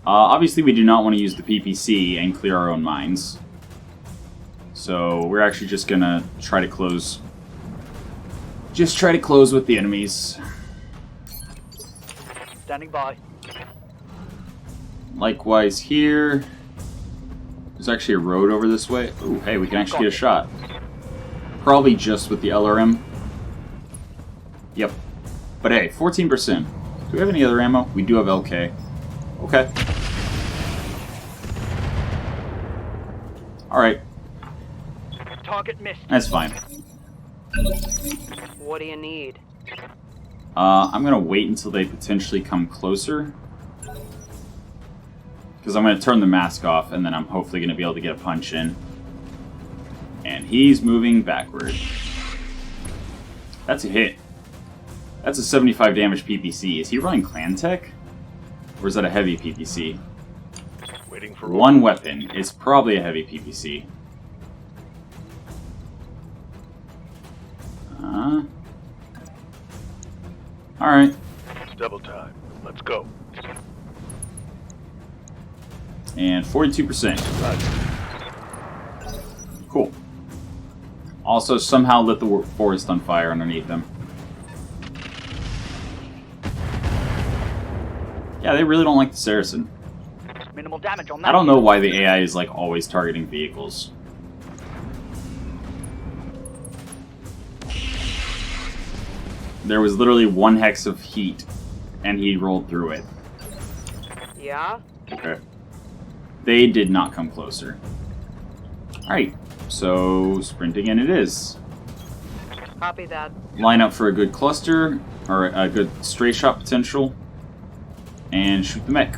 Obviously, we do not want to use the PPC and clear our own mines. So we're actually just going to try to close... Just try to close with the enemies. Standing by. Likewise here. There's actually a road over this way. Ooh, hey, we can actually get a shot. Probably just with the LRM. Yep. But hey, 14%. Do we have any other ammo? We do have LK. Okay. Alright. Target missed. That's fine. What do you need? I'm gonna wait until they potentially come closer. Because I'm gonna turn the mask off, and then I'm hopefully gonna be able to get a punch in. And he's moving backward. That's a hit. That's a 75 damage PPC. Is he running clan tech? Or is that a heavy PPC? Waiting for One weapon. It's probably a heavy PPC. Alright. double time. Let's go. And 42%. Cool. Also, somehow lit the forest on fire underneath them. Yeah, they really don't like the Saracen. Minimal damage on that. I don't know why the AI is like always targeting vehicles. There was literally 1 hex of heat, and he rolled through it. Yeah? Okay. They did not come closer. Alright, so sprinting in it is. Copy that. Line up for a good cluster, or a good stray shot potential, and shoot the mech.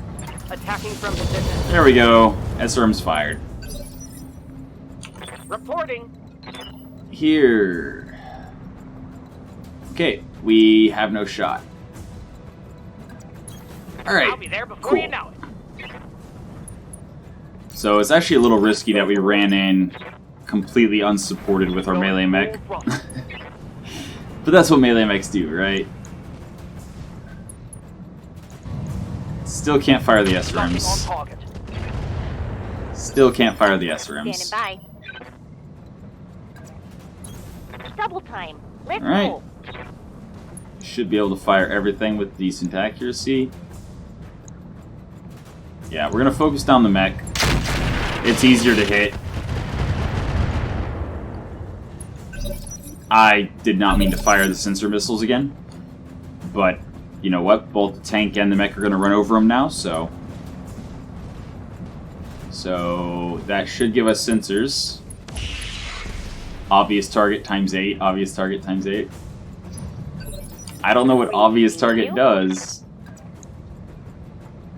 Attacking from position. There we go. SRM's fired. Reporting. Here. Okay, we have no shot. Alright. I'll be there before Cool. you know it. So it's actually a little risky that we ran in completely unsupported with our melee mech. But that's what melee mechs do, right? Still can't fire the Nothing on SRMs. target. Still can't fire the SRMs. Standing by. Double time. Let's Alright. go. Should be able to fire everything with decent accuracy. Yeah, we're gonna focus down the mech. It's easier to hit. I did not mean to fire the sensor missiles again. But, you know what? Both the tank and the mech are gonna run over them now, so... So, that should give us sensors. Obvious target times 8, obvious target times 8. I don't know what obvious target does,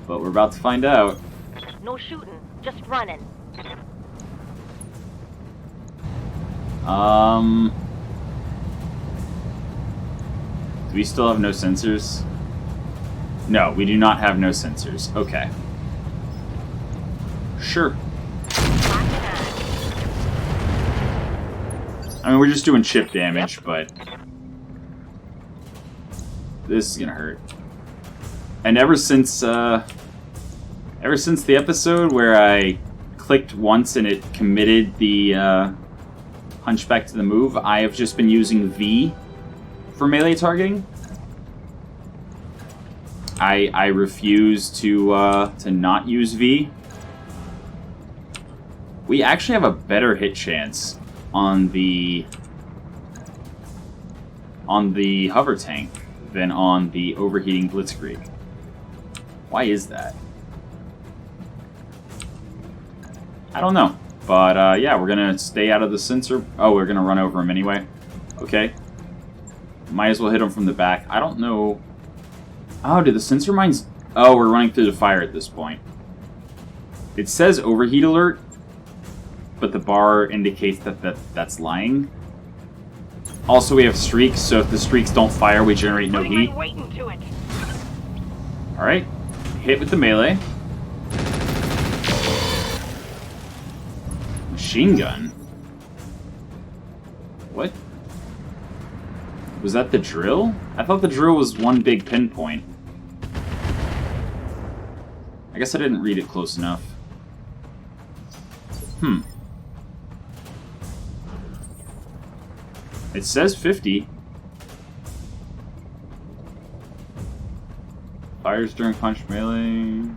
but we're about to find out. No shooting, just running. Do we still have no sensors? No, we do not have no sensors. Okay. Sure. I mean, we're just doing chip damage, but this is gonna hurt. And ever since the episode where I clicked once and it committed the hunchback to the move, I have just been using V for melee targeting. I refuse to not use V. We actually have a better hit chance on the hover tank than on the overheating blitzkrieg. Why is that? I don't know, but yeah, we're gonna stay out of the sensor. Oh, we're gonna run over him anyway. Okay, might as well hit him from the back. I don't know. Oh, did the sensor mines? Oh, we're running through the fire at this point. It says overheat alert, but the bar indicates that's lying. Also, we have streaks, so if the streaks don't fire, we generate no heat. Alright, hit with the melee. Machine gun? What? Was that the drill? I thought the drill was one big pinpoint. I guess I didn't read it close enough. It says 50. Fires during punch melee.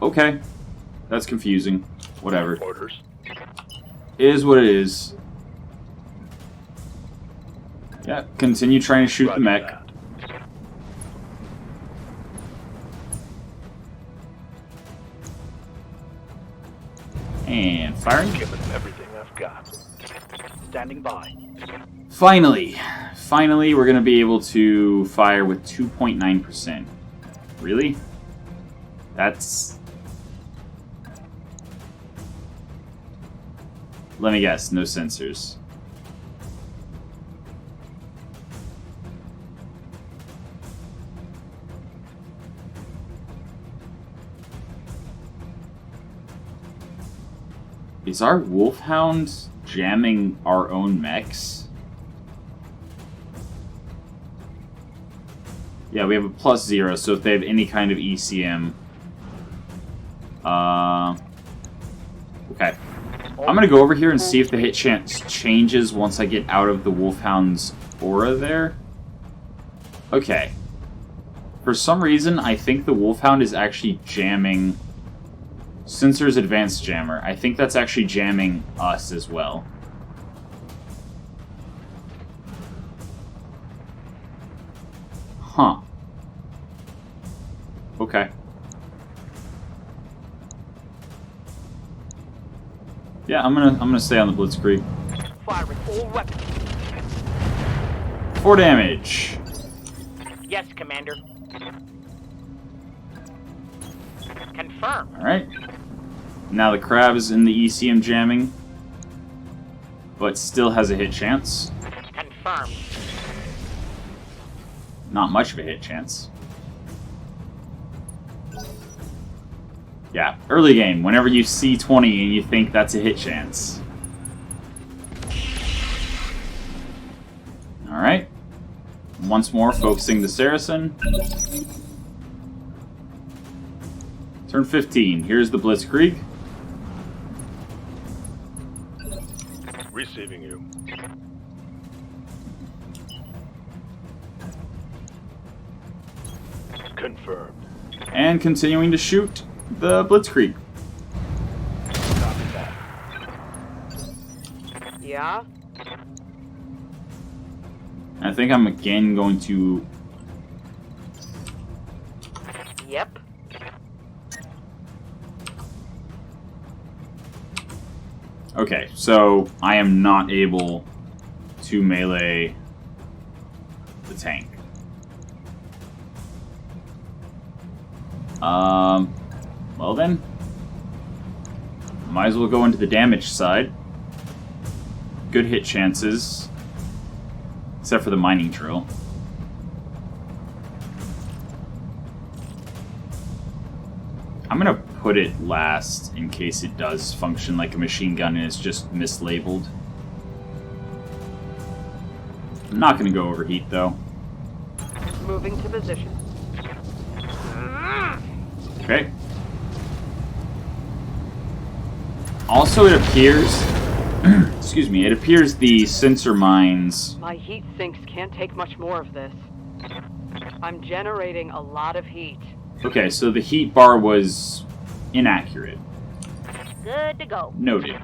Okay. That's confusing. Whatever. Orders. Is what it is. Yeah, continue trying to shoot the Roger mech. that. And firing. Giving everything I've got. Standing by. Finally, we're going to be able to fire with 2.9%. Really? That's... Let me guess, no sensors. Is our Wolfhound jamming our own mechs? Yeah, we have a +0, so if they have any kind of ECM... Okay. I'm gonna go over here and see if the hit chance changes once I get out of the Wolfhound's aura there. Okay. For some reason, I think the Wolfhound is actually jamming... Sensors Advanced Jammer. I think that's actually jamming us as well. Huh. Okay. Yeah, I'm gonna stay on the Blitzkrieg. Firing all weapons. 4 damage. Yes, Commander. Confirm. Alright. Now the crab is in the ECM jamming, but still has a hit chance. Confirmed. Not much of a hit chance. Yeah, early game, whenever you see 20 and you think that's a hit chance. Alright. Once more, focusing the Saracen. Turn 15. Here's the Blitzkrieg. Receiving you. Confirmed. And continuing to shoot the Blitzkrieg. Copy that. Yeah? I think I'm again going to... Yep. Okay, so I am not able to melee the tank. Well then, might as well go into the damage side. Good hit chances, except for the mining drill. I'm gonna put it last in case it does function like a machine gun and it's just mislabeled. I'm not gonna go overheat though. Moving to position. Okay. Also, it appears... excuse me, it appears the sensor mines... My heat sinks can't take much more of this. I'm generating a lot of heat. Okay, so the heat bar was inaccurate. Good to go. Noted.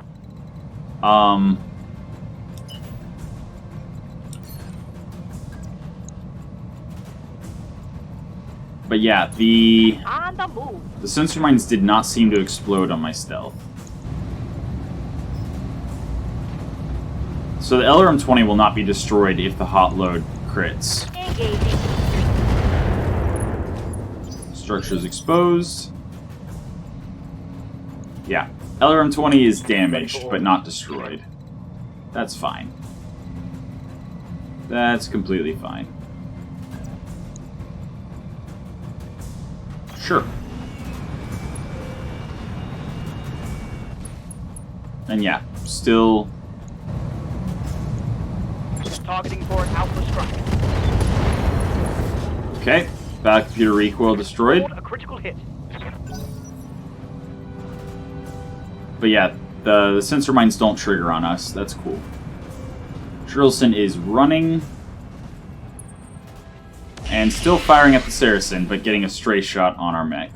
But yeah, On the move. the sensor mines did not seem to explode on my stealth. So the LRM-20 will not be destroyed if the hot load crits. Engaging. Structures exposed. Yeah, LRM-20 is damaged, but not destroyed. That's fine. That's completely fine. Sure. And yeah, still... Targeting for an alpha strike. Okay, back computer recoil destroyed. A critical hit. But yeah, the sensor mines don't trigger on us. That's cool. Drillson is running. And still firing at the Saracen, but getting a stray shot on our mech.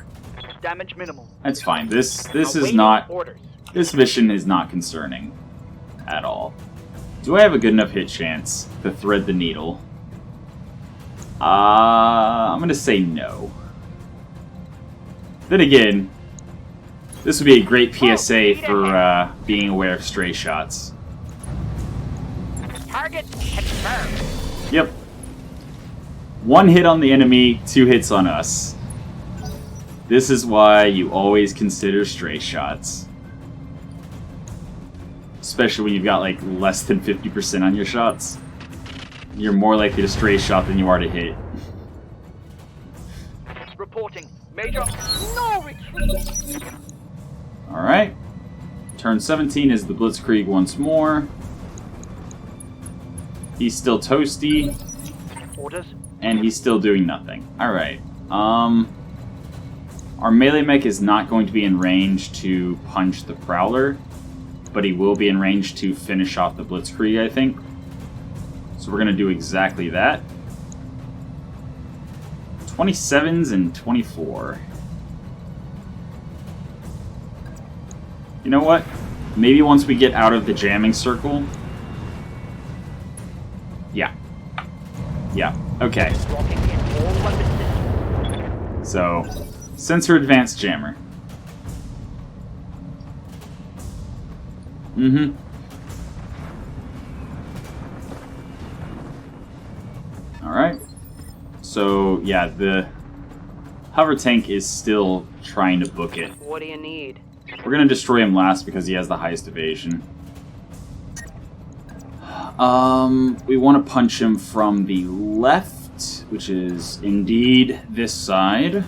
Damage minimal. That's fine. This is Awaiting not... orders. This mission is not concerning. At all. Do I have a good enough hit chance to thread the needle? I'm gonna say no. Then again, this would be a great PSA for being aware of stray shots. Target confirmed. Yep. 1 hit on the enemy, 2 hits on us. This is why you always consider stray shots. Especially when you've got like less than 50% on your shots. You're more likely to stray shot than you are to hit. Reporting. Major. No retreat. Alright. Turn 17 is the Blitzkrieg once more. He's still toasty. Orders. And he's still doing nothing. Alright. Our melee mech is not going to be in range to punch the Prowler, but he will be in range to finish off the Blitzkrieg, I think. So we're going to do exactly that. 27s and 24. You know what? Maybe once we get out of the jamming circle... Yeah. Yeah, okay. So, sensor advanced jammer. Mm-hmm. Alright. So, yeah, the hover tank is still trying to book it. What do you need? We're gonna destroy him last because he has the highest evasion. We want to punch him from the left, which is indeed this side.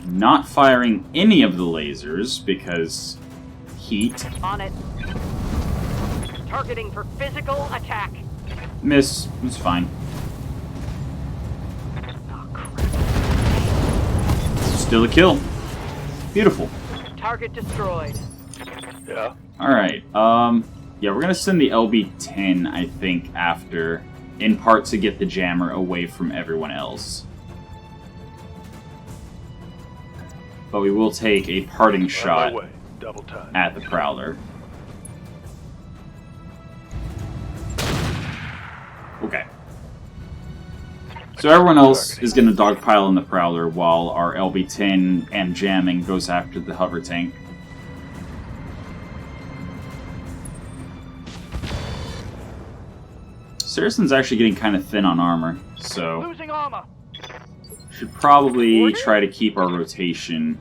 Not firing any of the lasers because heat. On it. Targeting for physical attack. Miss. It's fine. Oh, crap. Still a kill. Beautiful. Target destroyed. Yeah. Alright, yeah, we're gonna send the LB-10, I think, after, in part to get the jammer away from everyone else. But we will take a parting shot Double time. at the Prowler. Okay. So everyone else is gonna dogpile on the Prowler while our LB-10 and jamming goes after the hover tank. Saracen's actually getting kind of thin on armor, so Losing armor. should probably try to keep our rotation.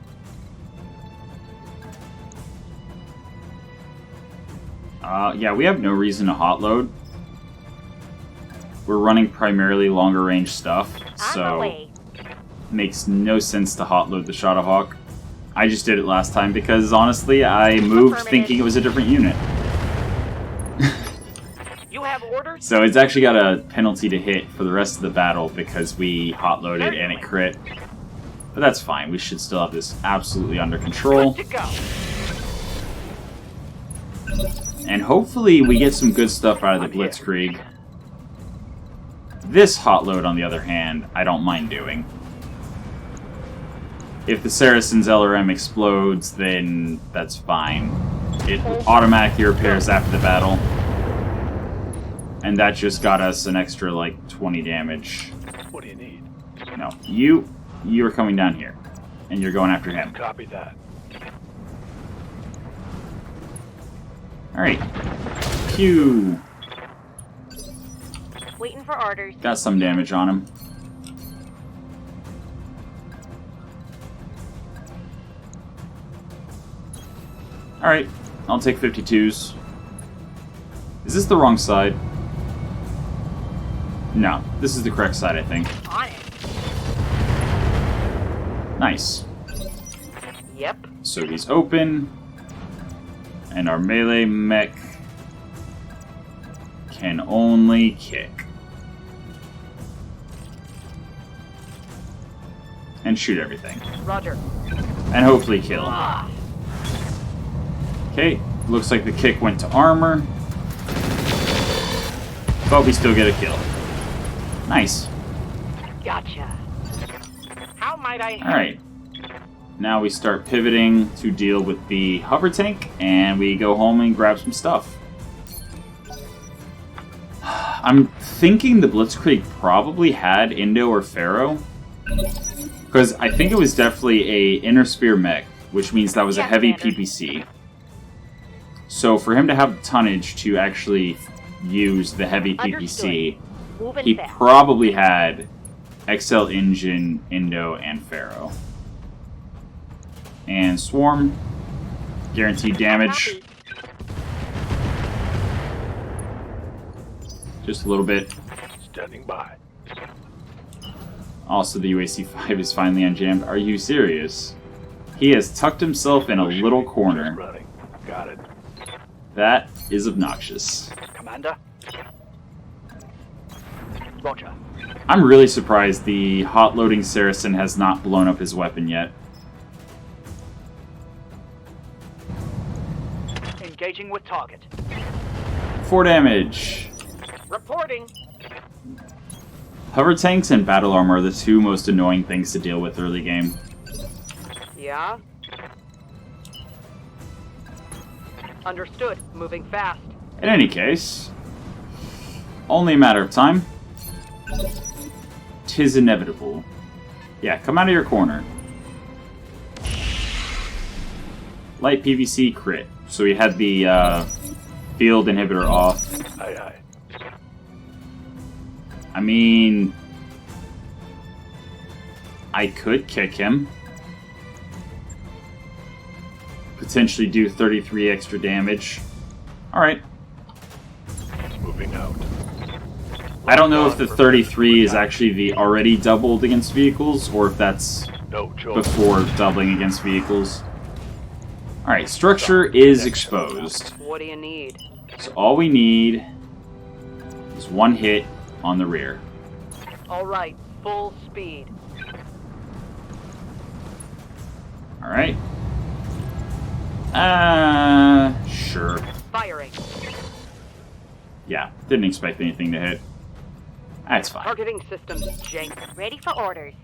Yeah, we have no reason to hotload. We're running primarily longer range stuff, so makes no sense to hotload the Shadowhawk. I just did it last time because, honestly, I moved thinking it was a different unit. You have orders? So it's actually got a penalty to hit for the rest of the battle because we hotloaded and it crit. But that's fine, we should still have this absolutely under control. Good to go. And hopefully we get some good stuff out of the Blitzkrieg. This hotload, on the other hand, I don't mind doing. If the Saracen's LRM explodes, then that's fine. It automatically repairs after the battle. And that just got us an extra, like, 20 damage. What do you need? No, you are coming down here. And you're going after him. Copy that. Alright. Pew! Waiting for orders. Got some damage on him. Alright, I'll take 52s. Is this the wrong side? No, this is the correct side, I think. On it. Nice. Yep. So he's open. And our melee mech can only kick. And shoot everything. Roger. And hopefully kill. Ah. Okay, looks like the kick went to armor. But we still get a kill. Nice. Gotcha. How might I... Alright. Now we start pivoting to deal with the hover tank, and we go home and grab some stuff. I'm thinking the Blitzkrieg probably had Indo or Pharaoh. Because I think it was definitely a inner spear mech, which means that was a heavy PPC. So for him to have the tonnage to actually use the heavy PPC, he probably had XL Engine, Indo, and Pharaoh. And Swarm, guaranteed damage. Just a little bit. Standing by. Also, the UAC-5 is finally unjammed. Are you serious? He has tucked himself in a little corner. Running. Got it. That is obnoxious. Commander. Roger. I'm really surprised the hot-loading Saracen has not blown up his weapon yet. Engaging with target. 4 damage. Reporting. Hover tanks and battle armor are the 2 most annoying things to deal with early game. Yeah? Understood. Moving fast. In any case, only a matter of time. 'Tis inevitable. Yeah, come out of your corner. Light PVC crit. So we had the field inhibitor off. Aye, aye. I mean, I could kick him. Potentially do 33 extra damage. Alright. Moving out. I don't know if the 33 is actually the already doubled against vehicles, or if that's No choice. before doubling against vehicles. Alright, structure is exposed. What do you need? So all we need is 1 hit on the rear. All right. Full speed. Alright. Sure. Firing. Yeah, didn't expect anything to hit. That's fine. Targeting systems jank. Ready for orders.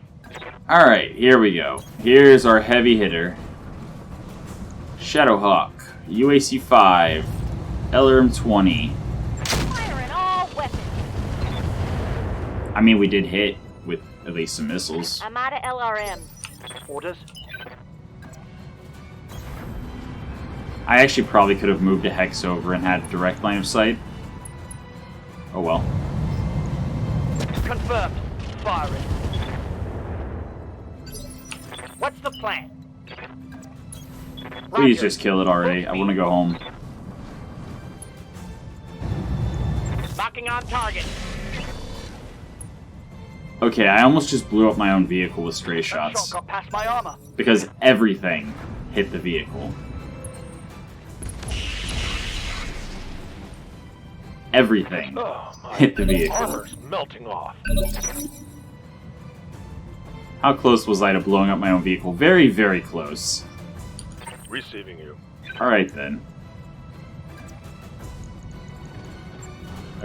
Alright, here we go. Here's our heavy hitter. Shadowhawk, UAC 5, LRM 20. Firing all weapons. I mean, we did hit with at least some missiles. I'm out of LRM. Orders. I actually probably could have moved a hex over and had direct line of sight. Oh well. Confirmed. Firing. What's the plan? Please just kill it already. I want to go home. Locking on target. Okay, I almost just blew up my own vehicle with stray shots. Shot got past my armor. Because everything hit the vehicle. Everything Oh, my hit the vehicle. armor's melting off. How close was I to blowing up my own vehicle? Very, very close. Receiving you. Alright then.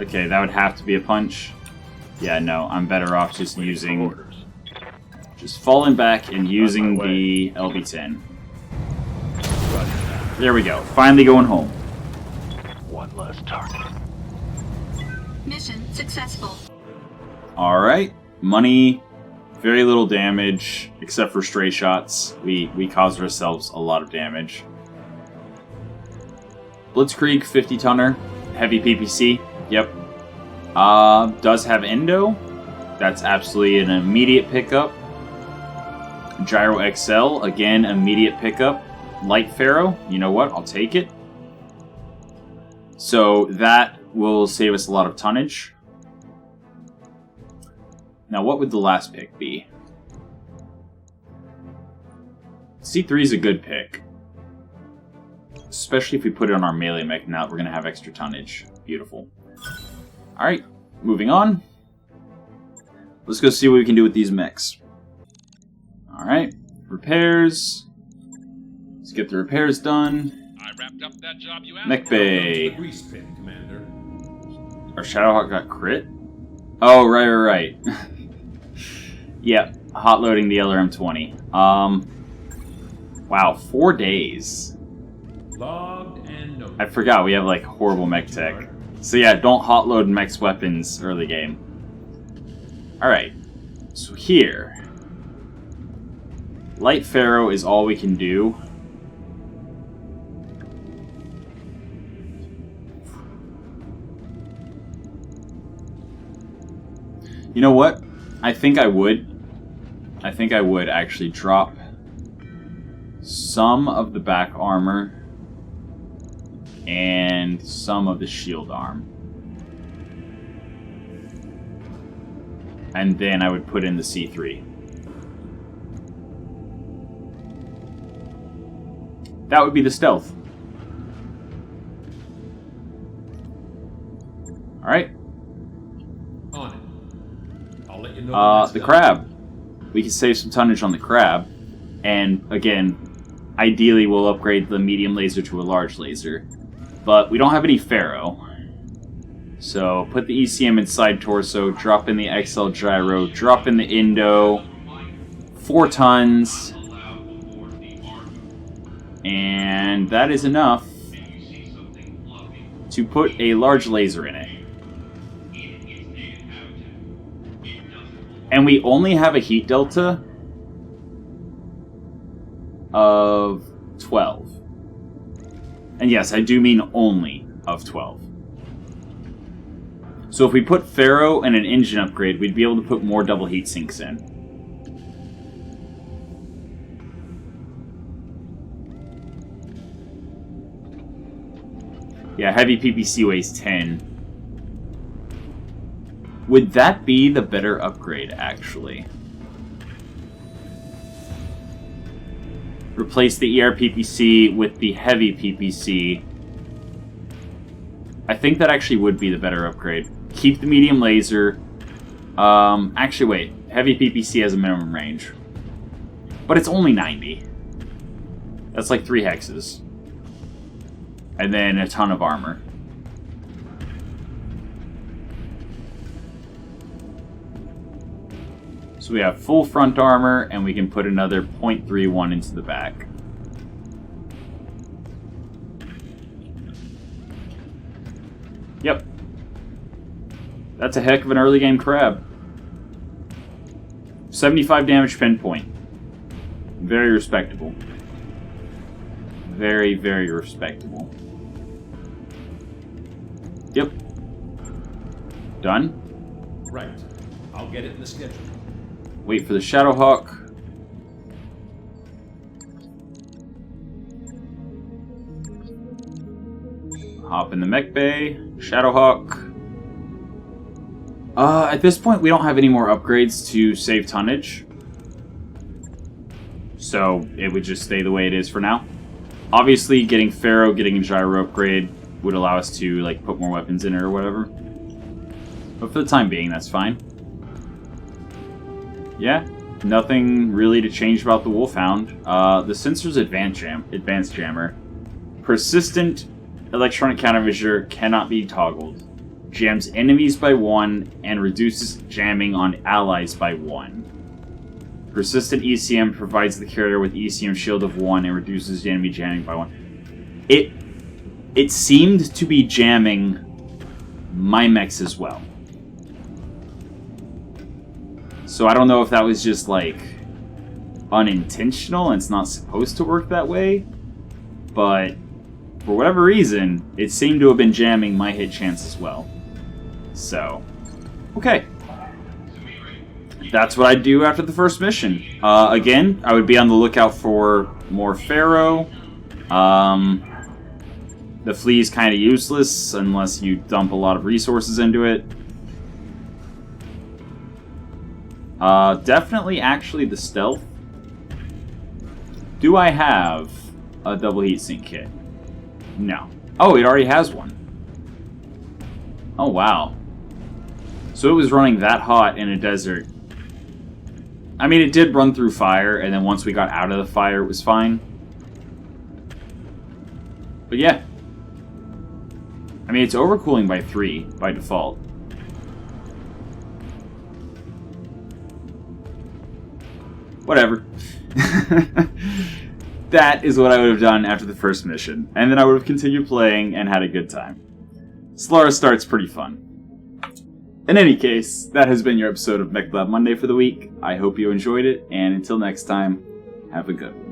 Okay, that would have to be a punch. Yeah, no, I'm better off just using... Orders. Just falling back and using my the LB-10. Roger. There we go. Finally going home. One less target. Mission successful. Alright. Money. Very little damage, except for stray shots. We caused ourselves a lot of damage. Blitzkrieg 50-tonner. Heavy PPC. Yep. Does have endo. That's absolutely an immediate pickup. Gyro XL. Again, immediate pickup. Light Pharaoh. You know what? I'll take it. So that will save us a lot of tonnage. Now, what would the last pick be? C3 is a good pick. Especially if we put it on our melee mech now that we're going to have extra tonnage. Beautiful. Alright, moving on. Let's go see what we can do with these mechs. Alright, repairs. Let's get the repairs done. I wrapped up that job you asked Mech for. bay. The grease pin, Commander. Our Shadowhawk got crit? Oh, right. Yeah, hot loading the LRM 20. Wow, 4 days. Logged and noted. I forgot we have like horrible mech tech. So yeah, don't hot load mech's weapons early game. Alright, so here. Light Pharaoh is all we can do. You know what? I think I would actually drop some of the back armor and some of the shield arm. And then I would put in the C3. That would be the stealth. Alright. On it. I'll let you know the crab. We can save some tonnage on the crab. And, again, ideally we'll upgrade the medium laser to a large laser. But we don't have any Pharaoh. So, put the ECM inside torso, drop in the XL gyro, drop in the Indo, 4 tons, and that is enough to put a large laser in it. And we only have a heat delta of 12. And yes, I do mean only of 12. So if we put Pharaoh and an engine upgrade, we'd be able to put more double heat sinks in. Yeah, heavy PPC weighs 10. Would that be the better upgrade, actually? Replace the ER PPC with the heavy PPC. I think that actually would be the better upgrade. Keep the medium laser. Actually, wait. Heavy PPC has a minimum range. But it's only 90. That's like 3 hexes. And then a ton of armor. So we have full front armor, and we can put another 0.31 into the back. Yep. That's a heck of an early game crab. 75 damage pinpoint. Very respectable. Very, very respectable. Yep. Done? Right. I'll get it in the schedule. Wait for the Shadowhawk. Hop in the mech bay. Shadowhawk. At this point, we don't have any more upgrades to save tonnage. So, it would just stay the way it is for now. Obviously, getting Pharaoh, getting a gyro upgrade would allow us to, like, put more weapons in it or whatever. But for the time being, that's fine. Yeah, nothing really to change about the Wolfhound. The sensor's advanced jammer. Persistent electronic countermeasure cannot be toggled. Jams enemies by 1 and reduces jamming on allies by 1. Persistent ECM provides the carrier with ECM shield of 1 and reduces the enemy jamming by 1. It seemed to be jamming my mechs as well. So I don't know if that was just, like, unintentional and it's not supposed to work that way, but for whatever reason, it seemed to have been jamming my hit chance as well. So, okay. That's what I'd do after the first mission. Again, I would be on the lookout for more Pharaoh. The Flea is kind of useless unless you dump a lot of resources into it. Definitely actually the stealth. Do I have a double heatsink kit? No. Oh, it already has one. Oh, wow. So it was running that hot in a desert. I mean, it did run through fire, and then once we got out of the fire, it was fine. But yeah. I mean, it's overcooling by 3 by default. Whatever. That is what I would have done after the first mission. And then I would have continued playing and had a good time. Solaris start's pretty fun. In any case, that has been your episode of Mechlab Monday for the week. I hope you enjoyed it, and until next time, have a good one.